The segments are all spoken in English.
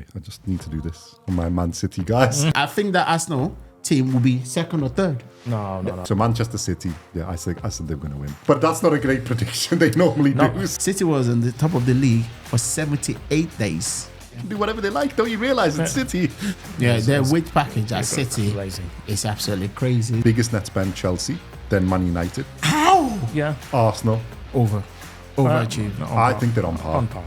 Sorry, I just need to do this for my Man City guys. I think that Arsenal team will be second or third. No. So Manchester City, yeah, I said they're going to win. But that's not a great prediction. They normally do. City was on the top of the league for 78 days. They can do whatever they like. Don't you realise it's City? Yeah, their wage package at City is absolutely crazy. Biggest net spend, Chelsea, then Man United. How? Yeah. Arsenal. Overachieved. I think they're on par. On par.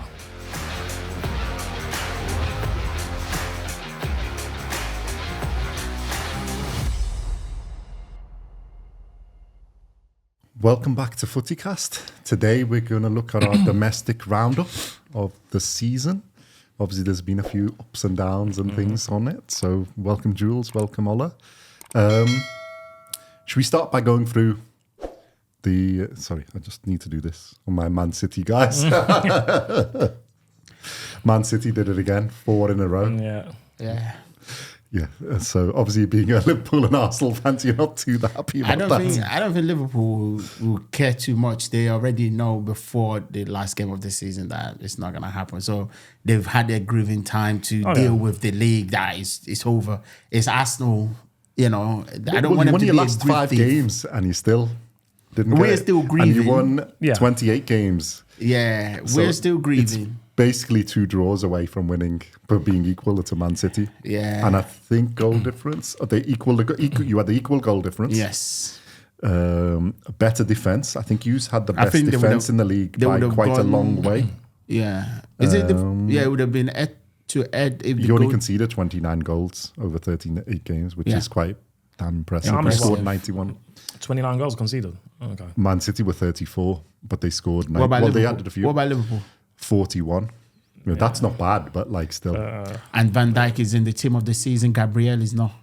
Welcome back to FootyCast. Today we're going to look at our domestic roundup of the season. Obviously, there's been a few ups and downs and things on it. So welcome, Jules. Welcome, Ola. Should we start by going through the... sorry, I just need to do this on my Man City guys. Man City did it again, 4 in a row. Yeah. Yeah, so obviously being a Liverpool and Arsenal fans, you're not too happy about that. I don't think Liverpool will care too much. They already know before the last game of the season that it's not going to happen. So they've had their grieving time to deal with the league. That it's over. It's Arsenal, I don't want them to be you won your last 5 games and you still didn't We're still grieving. And you won 28 games. Yeah, we're still grieving. It's basically 2 draws away from winning, but being equal to Man City. Yeah. And I think goal difference, you had the equal goal difference. Yes. A better defence. I think you had the best defence in the league by quite a long way. Yeah. It would have been head to head. You only conceded 29 goals over 38 games, which is quite damn impressive. Yeah, they scored 91. 29 goals conceded. Okay. Man City were 34, but they scored 9. Well, they added a few. What about Liverpool? 41. That's not bad, but still. And Van Dijk is in the team of the season. Gabriel is not.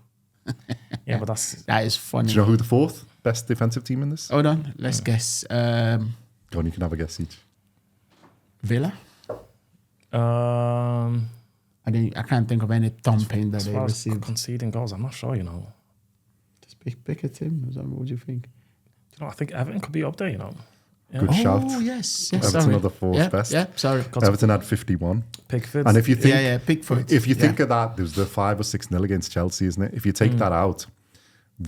Yeah, but that is funny. Do you know who the 4th best defensive team in this? Hold on, let's guess. Go on, you can have a guess each. Villa. I can't think of any thumping that they received. Conceding goals, I'm not sure. Just pick a team. What do you think? I think Everton could be up there. Yeah. Good shout. Oh, yes. Everton are the 4th best. Yeah, sorry. Everton had 51. Pickford. And if you think, Pickford. If you think of that, there's the 5 or 6-0 against Chelsea, isn't it? If you take that out,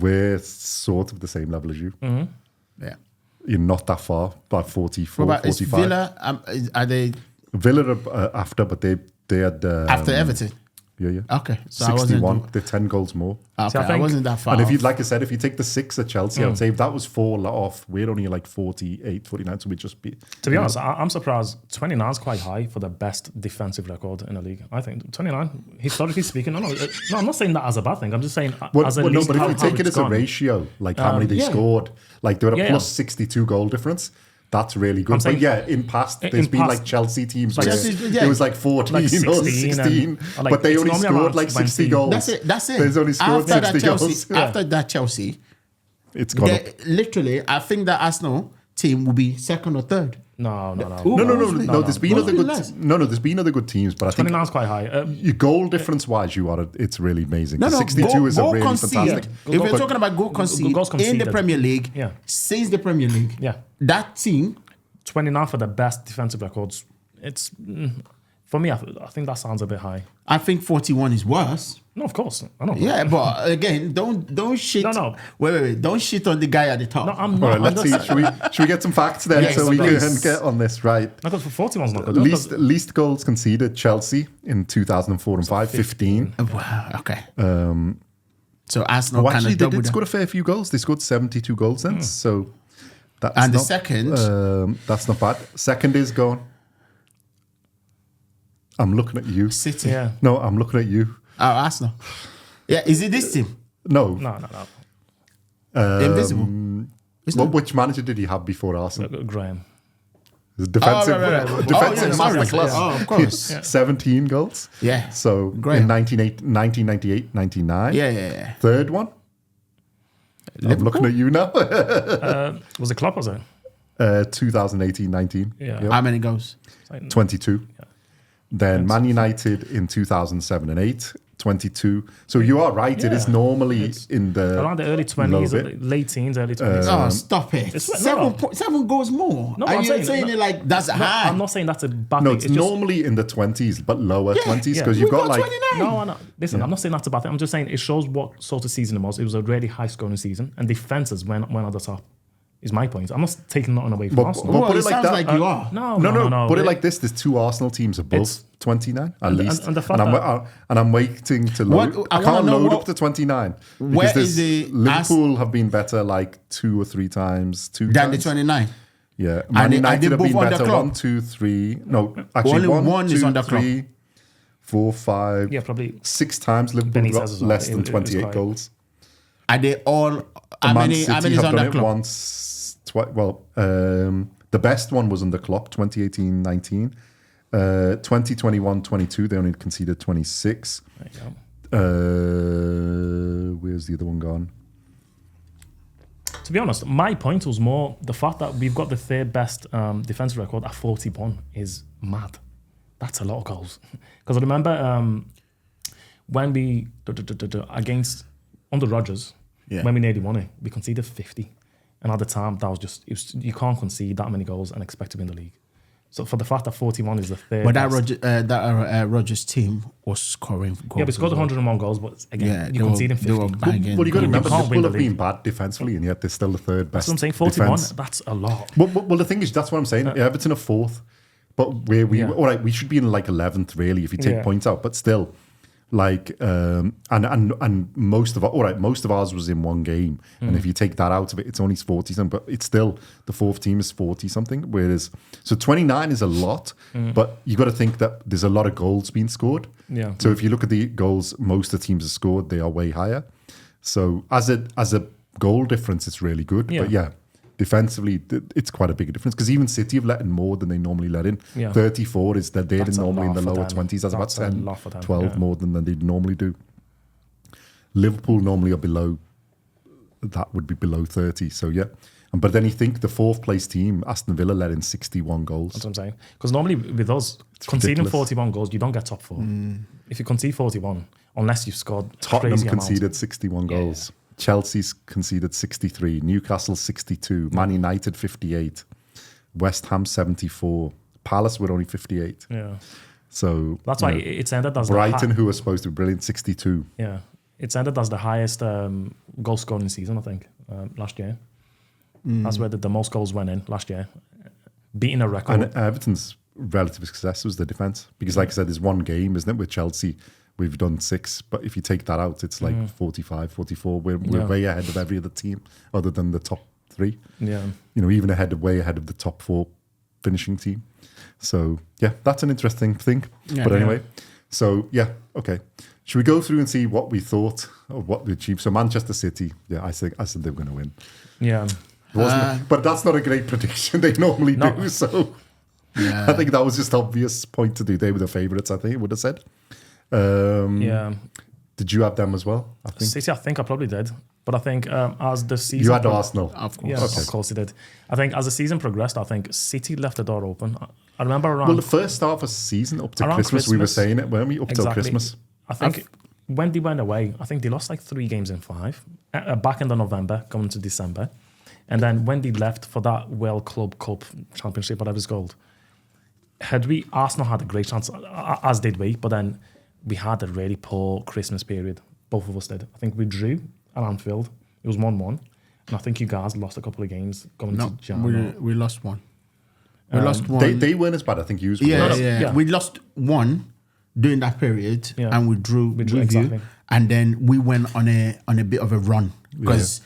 we're sort of the same level as you. Mm-hmm. Yeah. You're not that far, about 44, what about 45. Villa, are they... Villa are after, but they had... after Everton? Yeah. Okay. So 61. They're 10 goals more. Okay, so I wasn't that far. And if you, like I said, if you take the 6 at Chelsea, I would say if that was 4 off, we're only like 48, 49, so we'd just be... To be honest, I'm surprised 29 is quite high for the best defensive record in the league. I think 29, historically speaking, no, I'm not saying that as a bad thing. I'm just saying as a least but if how, you take it as a ratio, like how many they scored, like they were a plus 62 goal difference. That's really good. But in past, there's been like Chelsea teams where it was like 14 like or 16, but they only scored like 60 goals. That's it. There's only scored 60 goals. After that Chelsea, it's gone up. Literally, I think that Arsenal team will be second or third. No. There's been other good. There's been other good teams, but I think 29 is quite high. Your goal difference wise, it's really amazing. 62 is a really fantastic. If we're talking about goals conceded in the Premier League, since the Premier League, that team 29 for the best defensive records. It's for me. I think that sounds a bit high. I think 41 is worse. No, of course. I know. Yeah, but again, don't shit. No. Wait. Don't shit on the guy at the top. No, I'm not. All right, let's see. Should we get some facts then so we can get on this right? No, because 41's not good. Least goals conceded, Chelsea in 2004 and 5, 15. Wow, okay. So Arsenal they kind of did score a fair few goals. They scored 72 goals then, so that's and not, the second... that's not bad. Second is gone. I'm looking at you. City. Yeah. No, I'm looking at you. Oh, Arsenal. Yeah, is it this team? No. Invisible. Which manager did he have before Arsenal? Graham. Defensive masterclass. Oh, of course. 17 goals. Yeah. So Graham. in 1998, 99. Yeah. Third one. Liverpool? I'm looking at you now. Was it Klopp, was it? 2018, 19. Yeah. How many goals? 22. Yeah. Then Man United in 2007 and 8, 22. So you are right. It is normally in the around the early 20s, late teens, early 20s. Oh, stop it! Seven goals more. No, Are I'm you saying it like that's high? I'm not saying that's a bad No, thing. it's normally in the 20s, but lower 20s because we you've got got like 29. No, no. Listen, I'm not saying that's a bad thing. I'm just saying it shows what sort of season it was. It was a really high-scoring season, and defenses went at the top. Is my point. I'm not taking nothing away from Arsenal. But put it like sounds that. like you are. No. Put it like this: there's 2 Arsenal teams above 29 at least, and the fact and I'm waiting to load. I can't load up to 29 where because is the Liverpool have been better like 2 or 3 times. Than the 29. Yeah, Man they United have both been under better. Klopp? 1, 2, 3. No, actually, Only 1, is 2, under Klopp. 3, 4, 5. Yeah, probably 6 times Liverpool Benitez got as well. less than It was 28 quite- goals. Are they all? How Man many? How City many is have done under it Klopp? once. The best one was under Klopp, 2018-19. 2021-22, they only conceded 26. There you go. Where's the other one gone? To be honest, my point was more the fact that we've got the third best defensive record at 41 is mad. That's a lot of goals. Because I remember when we against under Rodgers, when we nearly won it, we conceded 50. And at the time, that was you can't concede that many goals and expect to win the league. So for the fact that 41 is the third But best. that Rodgers team was scoring goals. Yeah, we scored 101 goals, but again, you're conceding 50. Well, you got to remember, can't win Liverpool the have been league. bad defensively, and yet they're still the third best. That's what I'm saying, 41, defense. that's a lot. Well, the thing is, that's what I'm saying. Everton are 4th, but where we all right, we should be in like 11th, really, if you take points out. But still, like, and most of ours was in one game, and if you take that out of it, it's only 40 something. But it's still the 4th team is 40 something. Whereas, so 29 is a lot, but you got to think that there's a lot of goals being scored. Yeah. So if you look at the goals most of the teams have scored, they are way higher. So as a goal difference, it's really good. Yeah. But yeah, defensively, it's quite a big difference because even City have let in more than they normally let in. Yeah. 34 is that they're That's a normally in lot the for lower them. 20s. That's about That's a 10, lot for them, 12 more than they normally do. Liverpool normally are below, that would be below 30. So yeah. But then you think the 4th place team, Aston Villa, let in 61 goals. That's what I'm saying. Because normally with us, conceding ridiculous. 41 goals, you don't get top 4. If you concede 41, unless you've scored Tottenham crazy conceded amount. 61 goals. Chelsea's conceded 63. Newcastle 62. Man United 58. West Ham 74. Palace were only 58. Yeah. So that's why it's ended as Brighton, who was supposed to be brilliant, 62. Yeah. It's ended as the highest goal scoring season, I think, last year. That's where the most goals went in last year, beating a record. And Everton's relative success was the defence. Because like I said, there's one game, isn't it, with Chelsea. We've done 6, but if you take that out, it's like 45, 44. We're way ahead of every other team other than the top 3. Yeah. You know, even way ahead of the top 4 finishing team. So, yeah, that's an interesting thing. Yeah, but anyway, so, yeah, okay. Should we go through and see what we thought of what we achieved? So, Manchester City, I said they were going to win. Yeah. But that's not a great prediction. They normally do, so... Yeah. I think that was just obvious point to do. They were the favourites, I think it would have said. Did you have them as well? I think. City, I think I probably did. But I think as the season... You had Arsenal. Of course. Yeah, of course he did. I think as the season progressed, I think City left the door open. I remember around... Well, the first half of the season, up to Christmas, we were saying it, weren't we? Up till Christmas. I think when they went away, I think they lost like 3 games in 5. Back in November, going to December. And then when they left for that World Club Cup Championship, whatever it's called, Arsenal had a great chance, as did we, but then we had a really poor Christmas period. Both of us did. I think we drew at Anfield. It was 1-1. And I think you guys lost a couple of games going to January. We lost one. We lost one. They weren't as bad, I think you were. Yeah. We lost one during that period and we drew with exactly. you. And then we went on a bit of a run because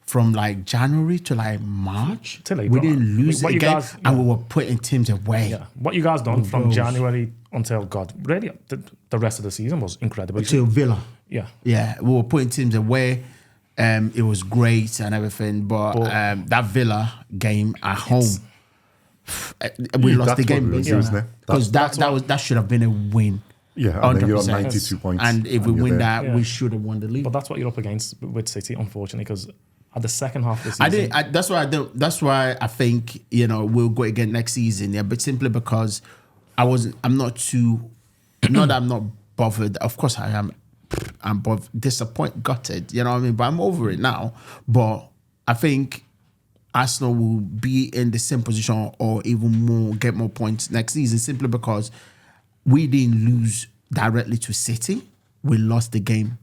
from like January to like March, we didn't lose it again, and we were putting teams away. Yeah. What you guys done from January until really the rest of the season was incredible. Until Villa. Yeah, we were putting teams away. It was great and everything, but that Villa game at home, we lost the game because that should have been a win. Yeah, and then you're on 92 points. And if we win that, we should have won the league. But that's what you're up against with City, unfortunately, because at the second half of the season... That's why I think, we'll go again next season, but simply because I'm not bothered. Of course I am I'm both gutted, you know what I mean? But I'm over it now. But I think Arsenal will be in the same position or even more, get more points next season simply because we didn't lose directly to City. We lost the game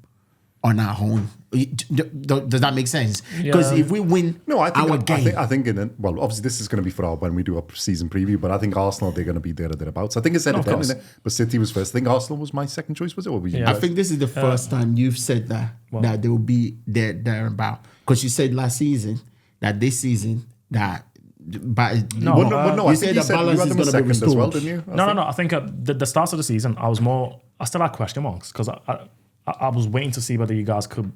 on our own. Does that make sense? Because if we win our game... I think obviously this is going to be for when we do a season preview, but I think Arsenal, they're going to be there or thereabouts. I think I said it then, innit? But City was first. I think Arsenal was my second choice, was it? Or I think this is the first time you've said that they will be there about. Because you said last season that this season that... I think you said you had them second as well, didn't you? No. I think at the start of the season, I still had question marks because I was waiting to see whether you guys could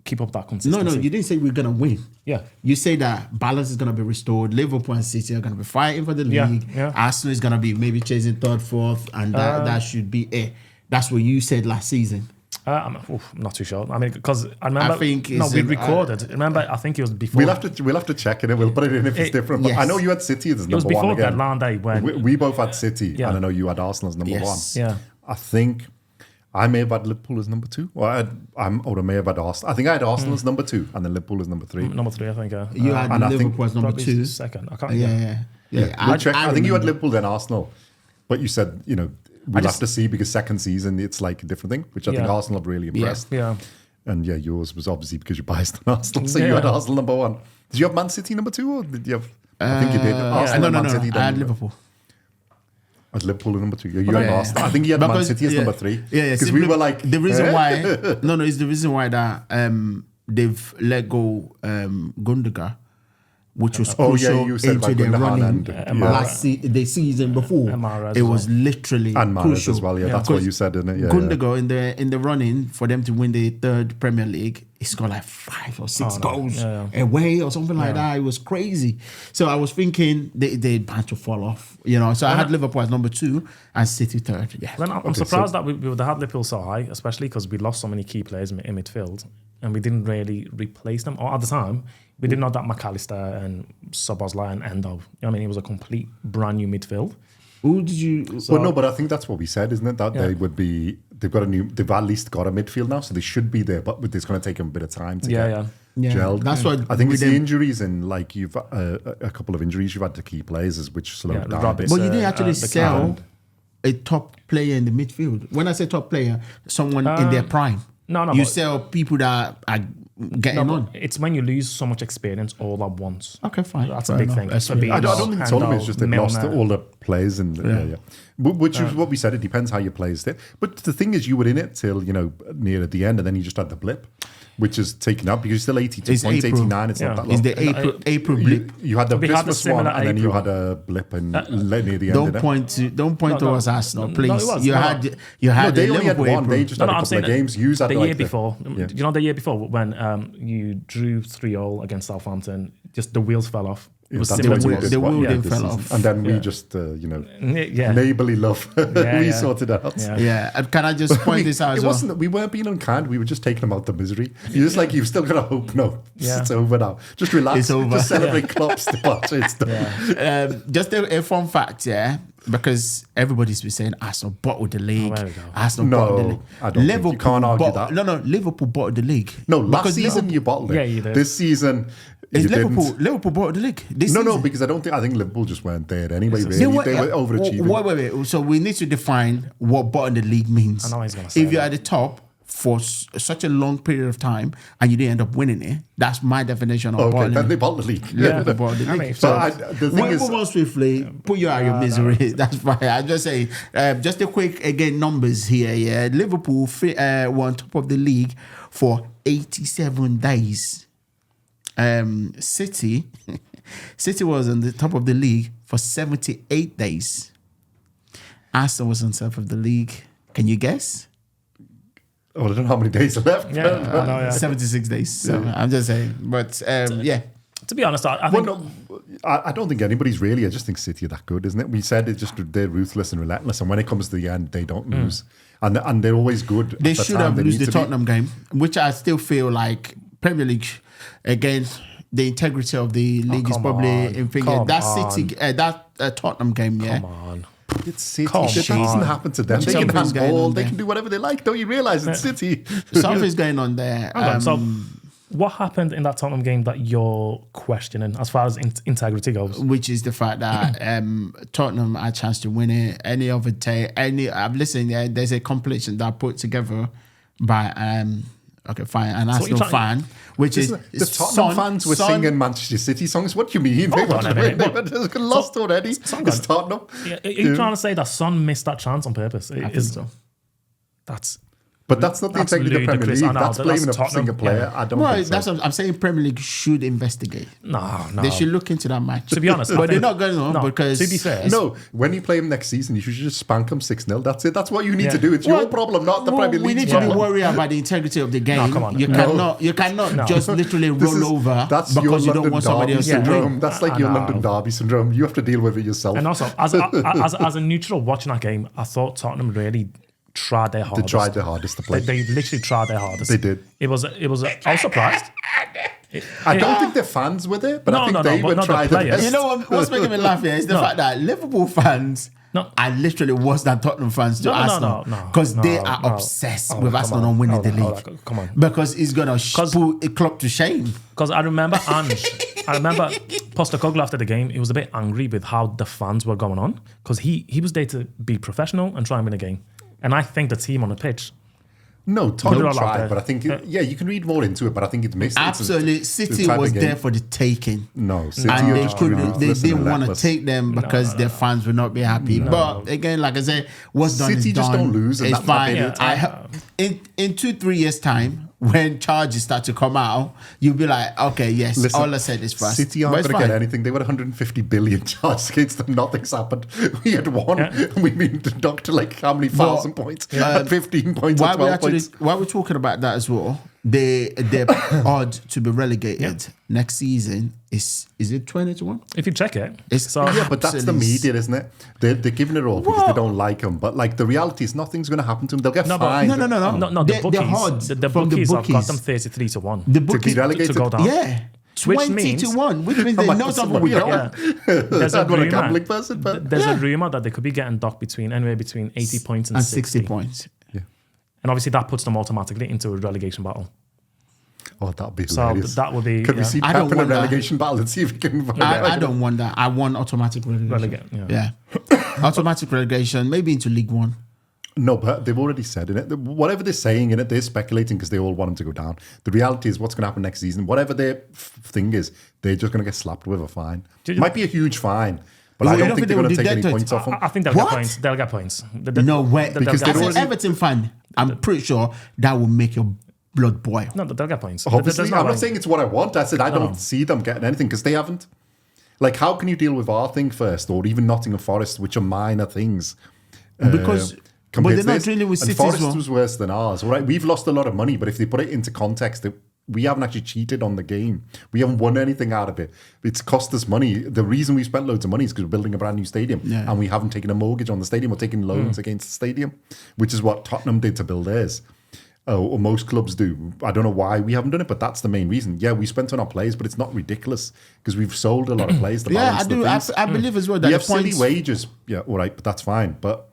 keep up that consistency. No, you didn't say we're going to win. Yeah. You say that balance is going to be restored. Liverpool and City are going to be fighting for the league. Yeah. Arsenal is going to be maybe chasing third, fourth, and that should be it. That's what you said last season. I'm not too sure. I mean, because I remember... we recorded. Remember, I think it was before... We'll have to check it. We'll put it in if it's different. But I know you had City as number one again. It was before Deadline Day when... We both had City, and I know you had Arsenal as number one. Yeah. I think I may have had Liverpool as number two. Or I may have had Arsenal. I think I had Arsenal as number two, and then Liverpool as number three. Number three, I think. You had Liverpool as number two. Second. I can't... Yeah. I think you had Liverpool, then Arsenal. But you said, we'll have to see because second season it's like a different thing, which I think Arsenal have really impressed. Yeah. And yours was obviously because you're biased on Arsenal, so you had Arsenal number one. Did you have Man City number two, or did you have? I think you did. Arsenal, no. Man City. I had Liverpool. I had Liverpool number two. You had Arsenal. I think you had Man City as number three. Yeah. Because we were like the reason why. It's the reason why that they've let go Gundogan, which was crucial into their running the season before. It was literally and crucial as well. Yeah, that's what you said, isn't it? Yeah, Gundogan in the running for them to win the third Premier League, he scored like 5 or 6 goals away or something like that. It was crazy. So I was thinking they'd bound to fall off, So I had Liverpool as number 2 and City third. Yeah. Then I'm surprised that we would have had Liverpool so high, especially because we lost so many key players in midfield and we didn't really replace them. Or at the time, we didn't know that McAllister and Szoboszlai and Endo. You know what I mean? It was a complete brand new midfield. Who did you? Well, no, but I think that's what we said, isn't it? That they would be. They've at least got a midfield now, so they should be there. But it's going to take them a bit of time to get gelled. That's what I think it's the injuries and like you've a couple of injuries you've had to key players, which slowed down a bit. But you didn't actually sell a top player in the midfield. When I say top player, someone in their prime. No. You sell people that are getting on. It's when you lose so much experience all at once. Okay, fine. That's a big thing. I don't think it's all of it. It's just they've lost all the players. Which is what we said. It depends how your players did. But the thing is, you were in it till, near at the end, and then you just had the blip, which is taken up because you're still 82 points, April. 89. It's not that long. It's the April blip. You had the Christmas one, and then you had a blip near the end. Don't point towards Arsenal, please. No, you had they only had one. They just had a couple of games. You had the year before. The year before when you drew 3-0 against Southampton, just the wheels fell off. It was similar to the wheel fell off. And then we just, neighbourly love. We sorted out. Yeah. And can I just point this out as well? It wasn't that we weren't being unkind. We were just taking them out the misery. You're just like, you've still got to hope. No, it's over now. Just relax. It's over. Just celebrate Klopp still. It's done. Just a fun fact, because everybody's been saying Arsenal bottled the league. Arsenal bottled the league. I don't think you can't argue that. No, Liverpool bottled the league. No, last season you bottled it. Yeah, you did. This season... Liverpool bought the league. No, because I think Liverpool just weren't there anyway. Really. They were overachieving. Wait. So we need to define what bottom the league means. I know he's going to say if you're at the top for such a long period of time and you didn't end up winning it, that's my definition of bottom. Then they bought the league. Yeah, they bought the league. The thing is, move on swiftly. Put you out of your misery. That's fine. I just say, just a quick numbers here. Yeah, Liverpool were on top of the league for 87 days. City was on the top of the league for 78 days. Arsenal was on top of the league. Can you guess? I don't know how many days are left. 76 days. So I'm just saying. But to be honest, I think... I don't think anybody's really. I just think City are that good, isn't it? We said they're ruthless and relentless, and when it comes to the end, they don't lose. And they're always good. They should have lost the Tottenham game, which I still feel like Premier League, again, the integrity of the league is probably in figure. That City, that Tottenham game, Come on. It's City. Come That doesn't happen to them. They can Something's going handball. on They there. can do whatever they like. Don't you realise it's City? Something's going on there. Hang on, so what happened in that Tottenham game that you're questioning as far as integrity goes? Which is the fact that Tottenham had a chance to win it. Any other day, I'm listening. There's a compilation that I put together by okay, fine, an Arsenal fan, which is the Tottenham fans were singing Manchester City songs. What do you mean? They Hold on a win. minute. They were lost already. It's Tottenham. Are you trying to say that Son missed that chance on purpose? I think so. But that's not the That's integrity of the Premier ludicrous. League. I know, That's that's blaming a Tottenham. single player. Yeah. I don't Well, think so. that's what I'm saying. Premier League should investigate. No. They should look into that match. To be honest, I but they're think- not going on no, because to be fair, No, when you play him next season, you should just spank him 6-0. That's it. That's what you need Yeah. to do. It's your problem, not the Premier we League's need to be problem. worried about the integrity of the game. come on. You No. cannot just literally This roll is- over that's your because you don't London want somebody Derby else to syndrome. win. That's like I your know. London Derby syndrome. You have to deal with it yourself. And also, as a neutral watching that game, I thought Tottenham really tried their They hardest. tried their hardest to play. They literally tried their hardest. They did. It was. I was surprised. I don't think their fans were there, but I think they but would not the try their players. best. You know what's making me laugh here is the fact that Liverpool fans No. are literally worse than Tottenham fans to Arsenal because they are obsessed with Arsenal not winning the league. Come on. Because it's gonna put a club to shame. Because I remember Postecoglou after the game, he was a bit angry with how the fans were going on because he was there to be professional and try and win a game. And I think the team on the pitch, No, Put it Tottenham all out tried, there. but I think, you can read more into it, but I think it's missed. Absolutely, City was there for the taking. No, City And are they just couldn't. They ruthless and didn't want to relentless. take them because their fans would not be happy. But again, like I said, what's done City is just done. don't lose, and It's that's my fine. opinion. In 2-3 years' time, when charges start to come out, you'll be like, okay, yes, Listen, all I said is fast. City aren't going to get anything. They were 150 billion charges against them. Nothing's happened. We had one, and we've been deducted like how many thousand points? At 15 points or 12 points. While we're talking about that as well, their odds to be relegated next season is it 20-1? if you check it, It's- so Yeah, but that's the Absolutely. media, isn't it? They're giving it all because they don't like them. But like the reality is, nothing's going to happen to them. They'll get No, but- fined. no, the bookies, the from bookies have got bookies. them 33-1 The To be bookies, relegated. to go down. yeah, Which means- 20-1, which means I they might know put something some we money don't. on it. There's a I'm not a rumour. gambling person, but There's a rumor that they could be getting docked anywhere between 80 points and 60 points. And obviously that puts them automatically into a relegation battle. oh, that'd be So hilarious. that would be. Could we yeah. see I Pep don't in a want that. relegation battle and see if we can? I don't want that. I want automatic relegation. Yeah. Automatic relegation, maybe into League One. No, but they've already said in it. Whatever they're saying in it, they're speculating because they all want him to go down. The reality is what's going to happen next season. Whatever their thing is, they're just going to get slapped with a fine. Might be a huge fine, but I You don't don't think think they're they going to will take any deduct it? points off them. I think they'll What? get points. They'll get points. No way. Because As they're an already- Everton fan, I'm pretty sure that will make your blood boil. No, they'll get points. Obviously, There's no I'm not like- saying it's what I want. I said I don't see them getting anything because they haven't. Like, how can you deal with our thing first, or even Nottingham Forest, which are minor things? Because but compared they're to not this? dealing with And City as Forest well. was worse than ours. All right, we've lost a lot of money, but if they put it into context, that we haven't actually cheated on the game. We haven't won anything out of it. It's cost us money. The reason we spent loads of money is because we're building a brand new stadium, and we haven't taken a mortgage on the stadium or taken loans against the stadium, which is what Tottenham did to build theirs. Or most clubs do. I don't know why we haven't done it, but that's the main reason. Yeah, we spent on our players, but it's not ridiculous because we've sold a lot of players. To Yeah, I balance the do. things. I believe as well that We the have silly points. wages. Yeah, all right, but that's fine. But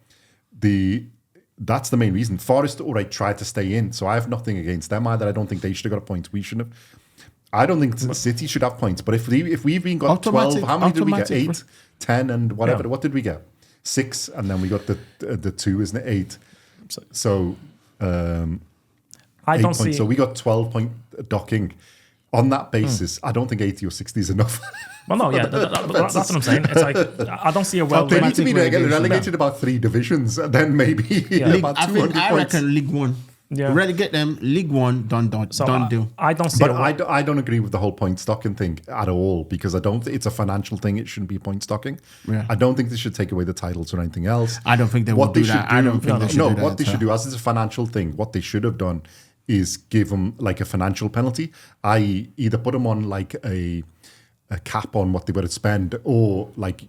that's the main reason. Forest, all right, tried to stay in. So I have nothing against them either. I don't think they should have got points. We shouldn't have. I don't think City should have points. But if we've been got Automatic- 12, how many did we get? automatic. 8, 10 and whatever. Yeah. What did we get? 6, and then we got the 2, isn't it? 8. So I 8 don't points. see. So we got 12-point docking. On that basis, I don't think 80 or 60 is enough. Well, no, yeah, that's what I'm saying. It's like I don't see a well. They need to be relegation. relegated about 3 divisions, and then maybe about I 200 think I points. reckon League One. Yeah. Relegate them. League One. Done. So Done deal. I don't see. But a, I don't agree with the whole point stocking thing at all because I don't. It's a financial thing. It shouldn't be point stocking. Yeah. I don't think they should take away the titles or anything else. I don't think they will do that. I don't think they should do that. What they should do, as it's a financial thing, what they should have done is give them like a financial penalty, i.e., either put them on like a cap on what they were to spend, or like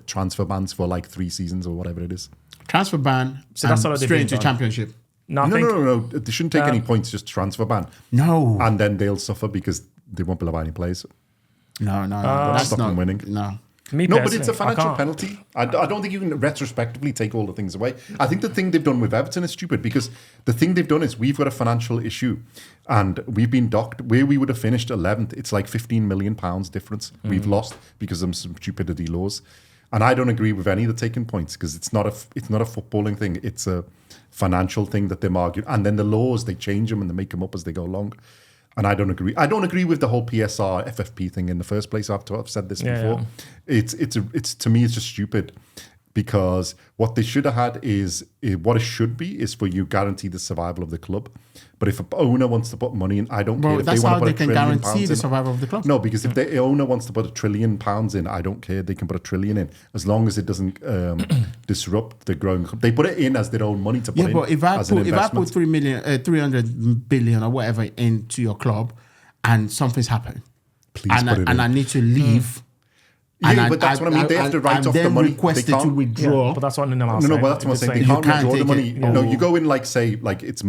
transfer bans for like 3 seasons or whatever it is. Transfer ban. So that's all they've straight been into done. championship. no, I No, think, no. They shouldn't take any points. Just transfer ban, No. and then they'll suffer because they won't be able to buy any players. No. That's Stop not them winning. No. Me No, but personally, it's a financial I can't. penalty. I don't think you can retrospectively take all the things away. I think the thing they've done with Everton is stupid because the thing they've done is we've got a financial issue and we've been docked where we would have finished 11th. It's like £15 million difference we've lost because of some stupidity laws. And I don't agree with any of the taking points because it's not a footballing thing. It's a financial thing that they're arguing. And then the laws, they change them and they make them up as they go along. And I don't agree. I don't agree with the whole PSR FFP thing in the first place. I've said this before. Yeah. It's to me, it's just stupid because what they should have had is what it should be is for you guarantee the survival of the club. But if an owner wants to put money in, I don't care if that's they want how to they put can £1 trillion guarantee the in. survival of the club. No, because if the owner wants to put £1 trillion in, I don't care. They can put £1 trillion in as long as it doesn't disrupt the growing club. They put it in as their own money to put in. Yeah, but if I put 300 billion or whatever into your club, and something's happened, I need to leave. Yeah, but that's what I mean. They have to write off the money. Requested to withdraw. Yeah, but that's what no, but that's what I'm saying. They can't withdraw the money. No, you go in like say like it's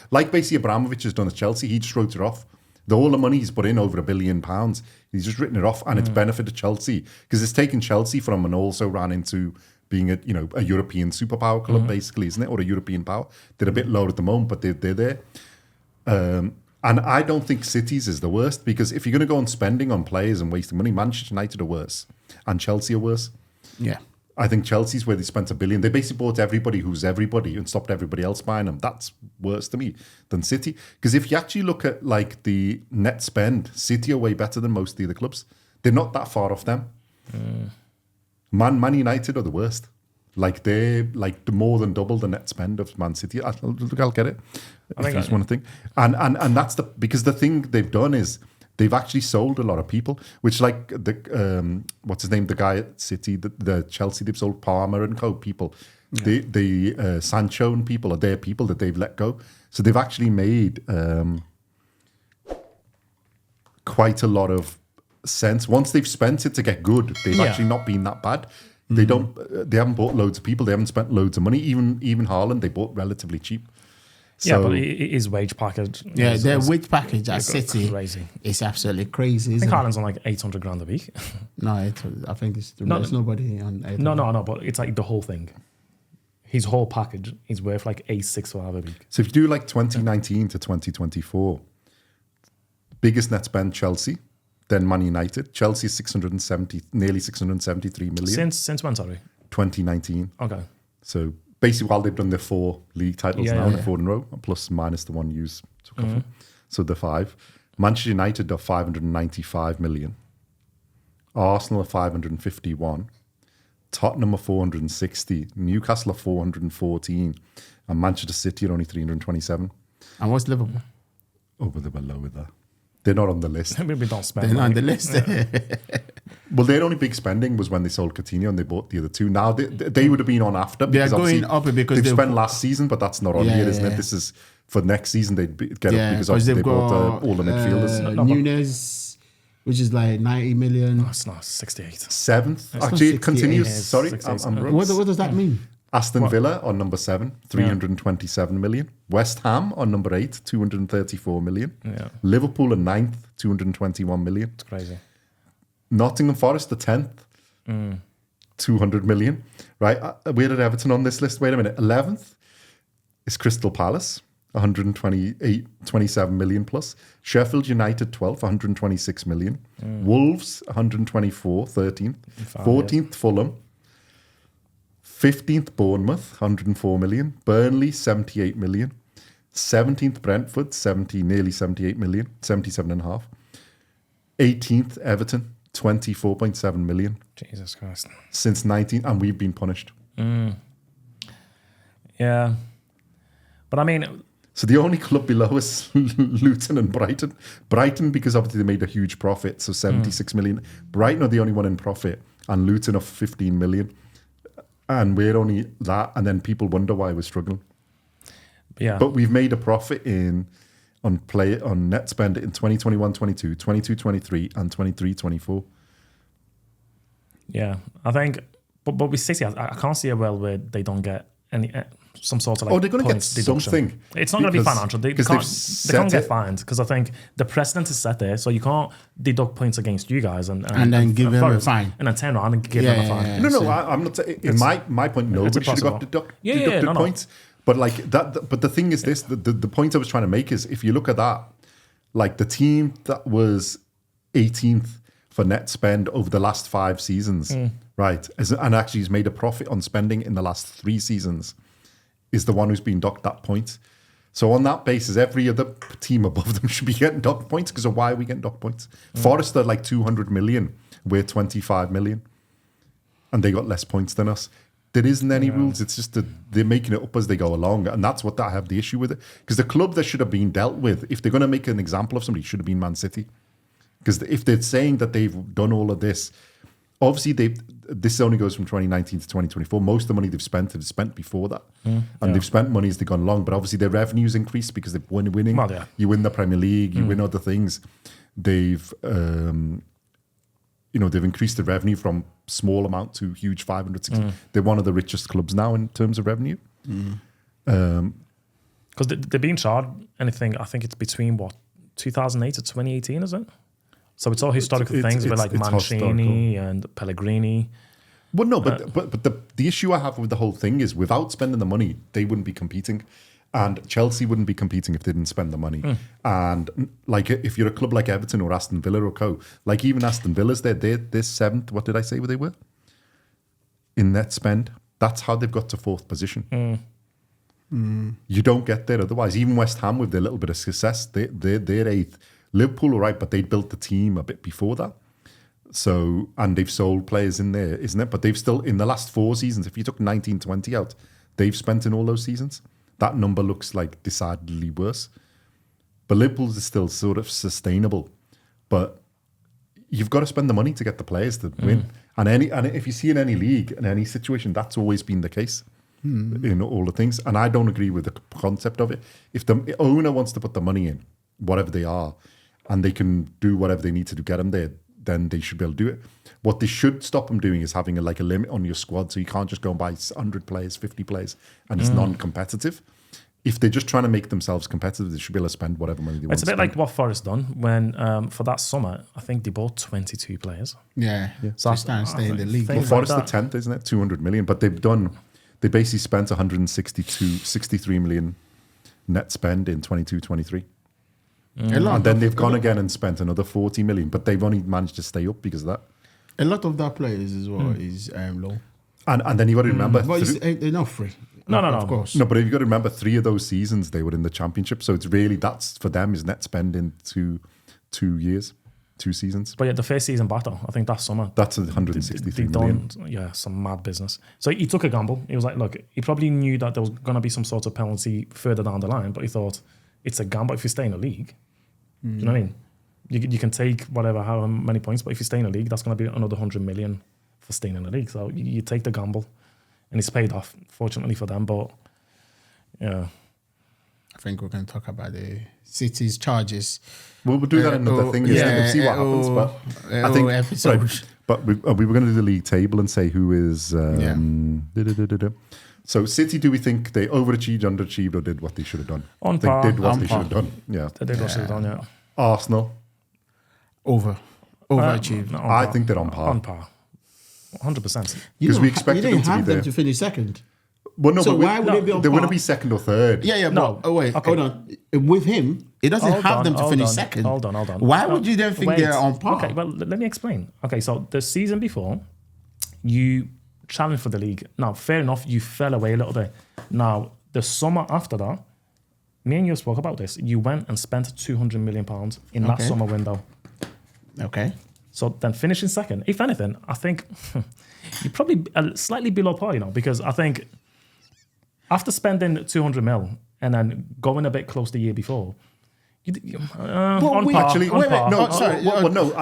like basically Abramovich has done at Chelsea. He just wrote it off. All the money he's put in over £1 billion, he's just written it off, and it's benefited Chelsea because it's taken Chelsea from and also ran into being a European superpower club basically, isn't it, or a European power? They're a bit lower at the moment, but they're there. And I don't think City's is the worst because if you're going to go on spending on players and wasting money, Manchester United are worse and Chelsea are worse. Yeah. I think Chelsea's where they spent £1 billion. They basically bought everybody who's everybody and stopped everybody else buying them. That's worse to me than City. Because if you actually look at like the net spend, City are way better than most of the other clubs. They're not that far off them. Man United are the worst. Like they're like more than double the net spend of Man City. I'll get it. I think that's one thing. And that's because the thing they've done is they've actually sold a lot of people, which like the what's his name, the guy at City, the Chelsea, they've sold Palmer and co people. Yeah. The Sancho and people are their people that they've let go. So they've actually made quite a lot of sense. Once they've spent it to get good, they've actually not been that bad. They haven't bought loads of people. They haven't spent loads of money. Even Haaland, they bought relatively cheap. So, but his wage package. Yeah, their wage package at City is absolutely crazy. I think Haaland's on like 800 grand a week. No, I think there's nobody on 800. No, but it's like the whole thing. His whole package is worth like 865 a week. So if you do like 2019 to 2024, biggest net spend Chelsea. Then Man United. Chelsea is nearly 673 million. Since when, sorry? 2019. Okay. So basically while they've done their 4 league titles now, 4 in a row, plus minus the one you took off. So the 5. Manchester United are 595 million. Arsenal are 551. Tottenham are 460. Newcastle are 414. And Manchester City are only 327. And what's Liverpool? Oh, but they were lower there. They're not on the list. We don't spend. They're not on the list. Well, their only big spending was when they sold Coutinho and they bought the other two. Now they would have been on after. They're going up because they've spent last season, but that's not on here, isn't it? This is for next season. They'd get up because obviously they bought all the midfielders. Nunes, which is like 90 million. No, it's not 68. 7th. Actually, it continues. Sorry, I'm wrong. What does that mean? Aston Villa on number 7, 327 million. West Ham on number 8, 234 million. Yeah. Liverpool on 9th, 221 million. It's crazy. Nottingham Forest, the 10th, 200 million. Right, where did Everton on this list? Wait a minute. 11th is Crystal Palace, 27 million plus. Sheffield United, 12th, 126 million. Wolves, 124, 13th. 14th, Fulham. 15th, Bournemouth, 104 million. Burnley, 78 million. 17th, Brentford, nearly 78 million, 77.5. 18th, Everton, 24.7 million. Jesus Christ. Since 19, and we've been punished. Yeah. But I mean... So the only club below us, Luton and Brighton. Brighton, because obviously they made a huge profit, so 76 million. Brighton are the only one in profit, and Luton are 15 million. And we're only that, and then people wonder why we're struggling. Yeah. But we've made a profit on net spend in 2021-22, 22-23, and 23-24. Yeah, I think, but with City, I can't see a world where they don't get any. some sort of like they're going to get points deduction. something. It's not going to be financial. They can't set get it. fined because I think the precedent is set there, so you can't deduct points against you guys and then give them a fine. and then turn around and give them a fine. Yeah. No, I'm not. In my point, nobody should have got deducted points. But like that. But the thing is, this the point I was trying to make is, if you look at that, like the team that was 18th for net spend over the last 5 seasons, right, and actually has made a profit on spending in the last 3 seasons, is the one who's been docked that point. So on that basis, every other team above them should be getting docked points, because of why are we getting docked points? Forest are like 200 million, we're 25 million, and they got less points than us. There isn't any rules. It's just that they're making it up as they go along, and that's what I have the issue with it. Because the club that should have been dealt with, if they're going to make an example of somebody, should have been Man City. Because if they're saying that they've done all of this, obviously this only goes from 2019 to 2024. Most of the money they've spent before that. And they've spent money as they've gone along. But obviously their revenues increased because they've winning. Well, yeah. You win the Premier League, you win other things. They've they've increased the revenue from small amount to huge 500, 600. They're one of the richest clubs now in terms of revenue. Because they're being charged anything, I think it's between 2008 to 2018, is it? So it's all historical things with like Mancini and Pellegrini. Well, no, but the issue I have with the whole thing is, without spending the money, they wouldn't be competing. And Chelsea wouldn't be competing if they didn't spend the money. And like, if you're a club like Everton or Aston Villa or co, like even Aston Villa's they're 7th. What did I say where they were? In net spend. That's how they've got to 4th position. You don't get there otherwise. Even West Ham, with their little bit of success, they're 8th. Liverpool, all right, but they built the team a bit before that. So, and they've sold players in there, isn't it? But they've still, in the last 4 seasons, if you took 19-20 out, they've spent in all those seasons. That number looks like decidedly worse. But Liverpool is still sort of sustainable. But you've got to spend the money to get the players to win. And if you see in any league, in any situation, that's always been the case in all the things. And I don't agree with the concept of it. If the owner wants to put the money in, whatever they are, and they can do whatever they need to get them there, then they should be able to do it. What they should stop them doing is having a limit on your squad, so you can't just go and buy 100 players, 50 players, and it's non-competitive. If they're just trying to make themselves competitive, they should be able to spend whatever money they want. It's a bit like what Forest done when, for that summer, I think they bought 22 players. Yeah. So just stay in the league. Well, Forest are 10th, isn't it? 200 million, but they basically spent 63 million net spend in 22-23. And then they've gone again and spent another 40 million, but they've only managed to stay up because of that. A lot of that players as well is low. And then you've got to remember... But they're not free. No. Of course. No, but you've got to remember 3 of those seasons they were in the Championship, so it's really, that's for them is net spend in 2 years, 2 seasons. But yeah, the first season back though, I think that summer... That's 163 million. Some mad business. So he took a gamble. He was like, look, he probably knew that there was going to be some sort of penalty further down the line, but he thought... It's a gamble. If you stay in the league, do you know what I mean? You can take how many points, but if you stay in the league, that's going to be another 100 million for staying in the league. So you take the gamble, and it's paid off, fortunately for them. But yeah, I think we're going to talk about the City's charges. We'll do that in another thing. We'll see what happens. But I think episode. Right, but we were going to do the league table and say who is. So City, do we think they overachieved, underachieved, or did what they should have done? On par. They did what they should have done. Yeah. They did what they should have done, yeah. Arsenal. Overachieved. No, I think they're on par. On par. 100%. Because we expected them to be there. You didn't have them to finish second. Well, no, So but why would they be on They par? want to be second or third. Yeah, No. but wait, Okay. hold on. With him, it doesn't Hold have on, them to hold finish on, second. Hold on. Why would you then think Wait. they're on par? Okay, well, let me explain. Okay, so the season before, you challenged for the league. Now, fair enough, you fell away a little bit. Now, the summer after that, me and you spoke about this. You went and spent £200 million in that Okay. summer window. Okay. So then finishing second, if anything, I think you're probably slightly below par, because I think after spending 200 mil and then going a bit close the year before, on par. Actually, on par. no. sorry. No.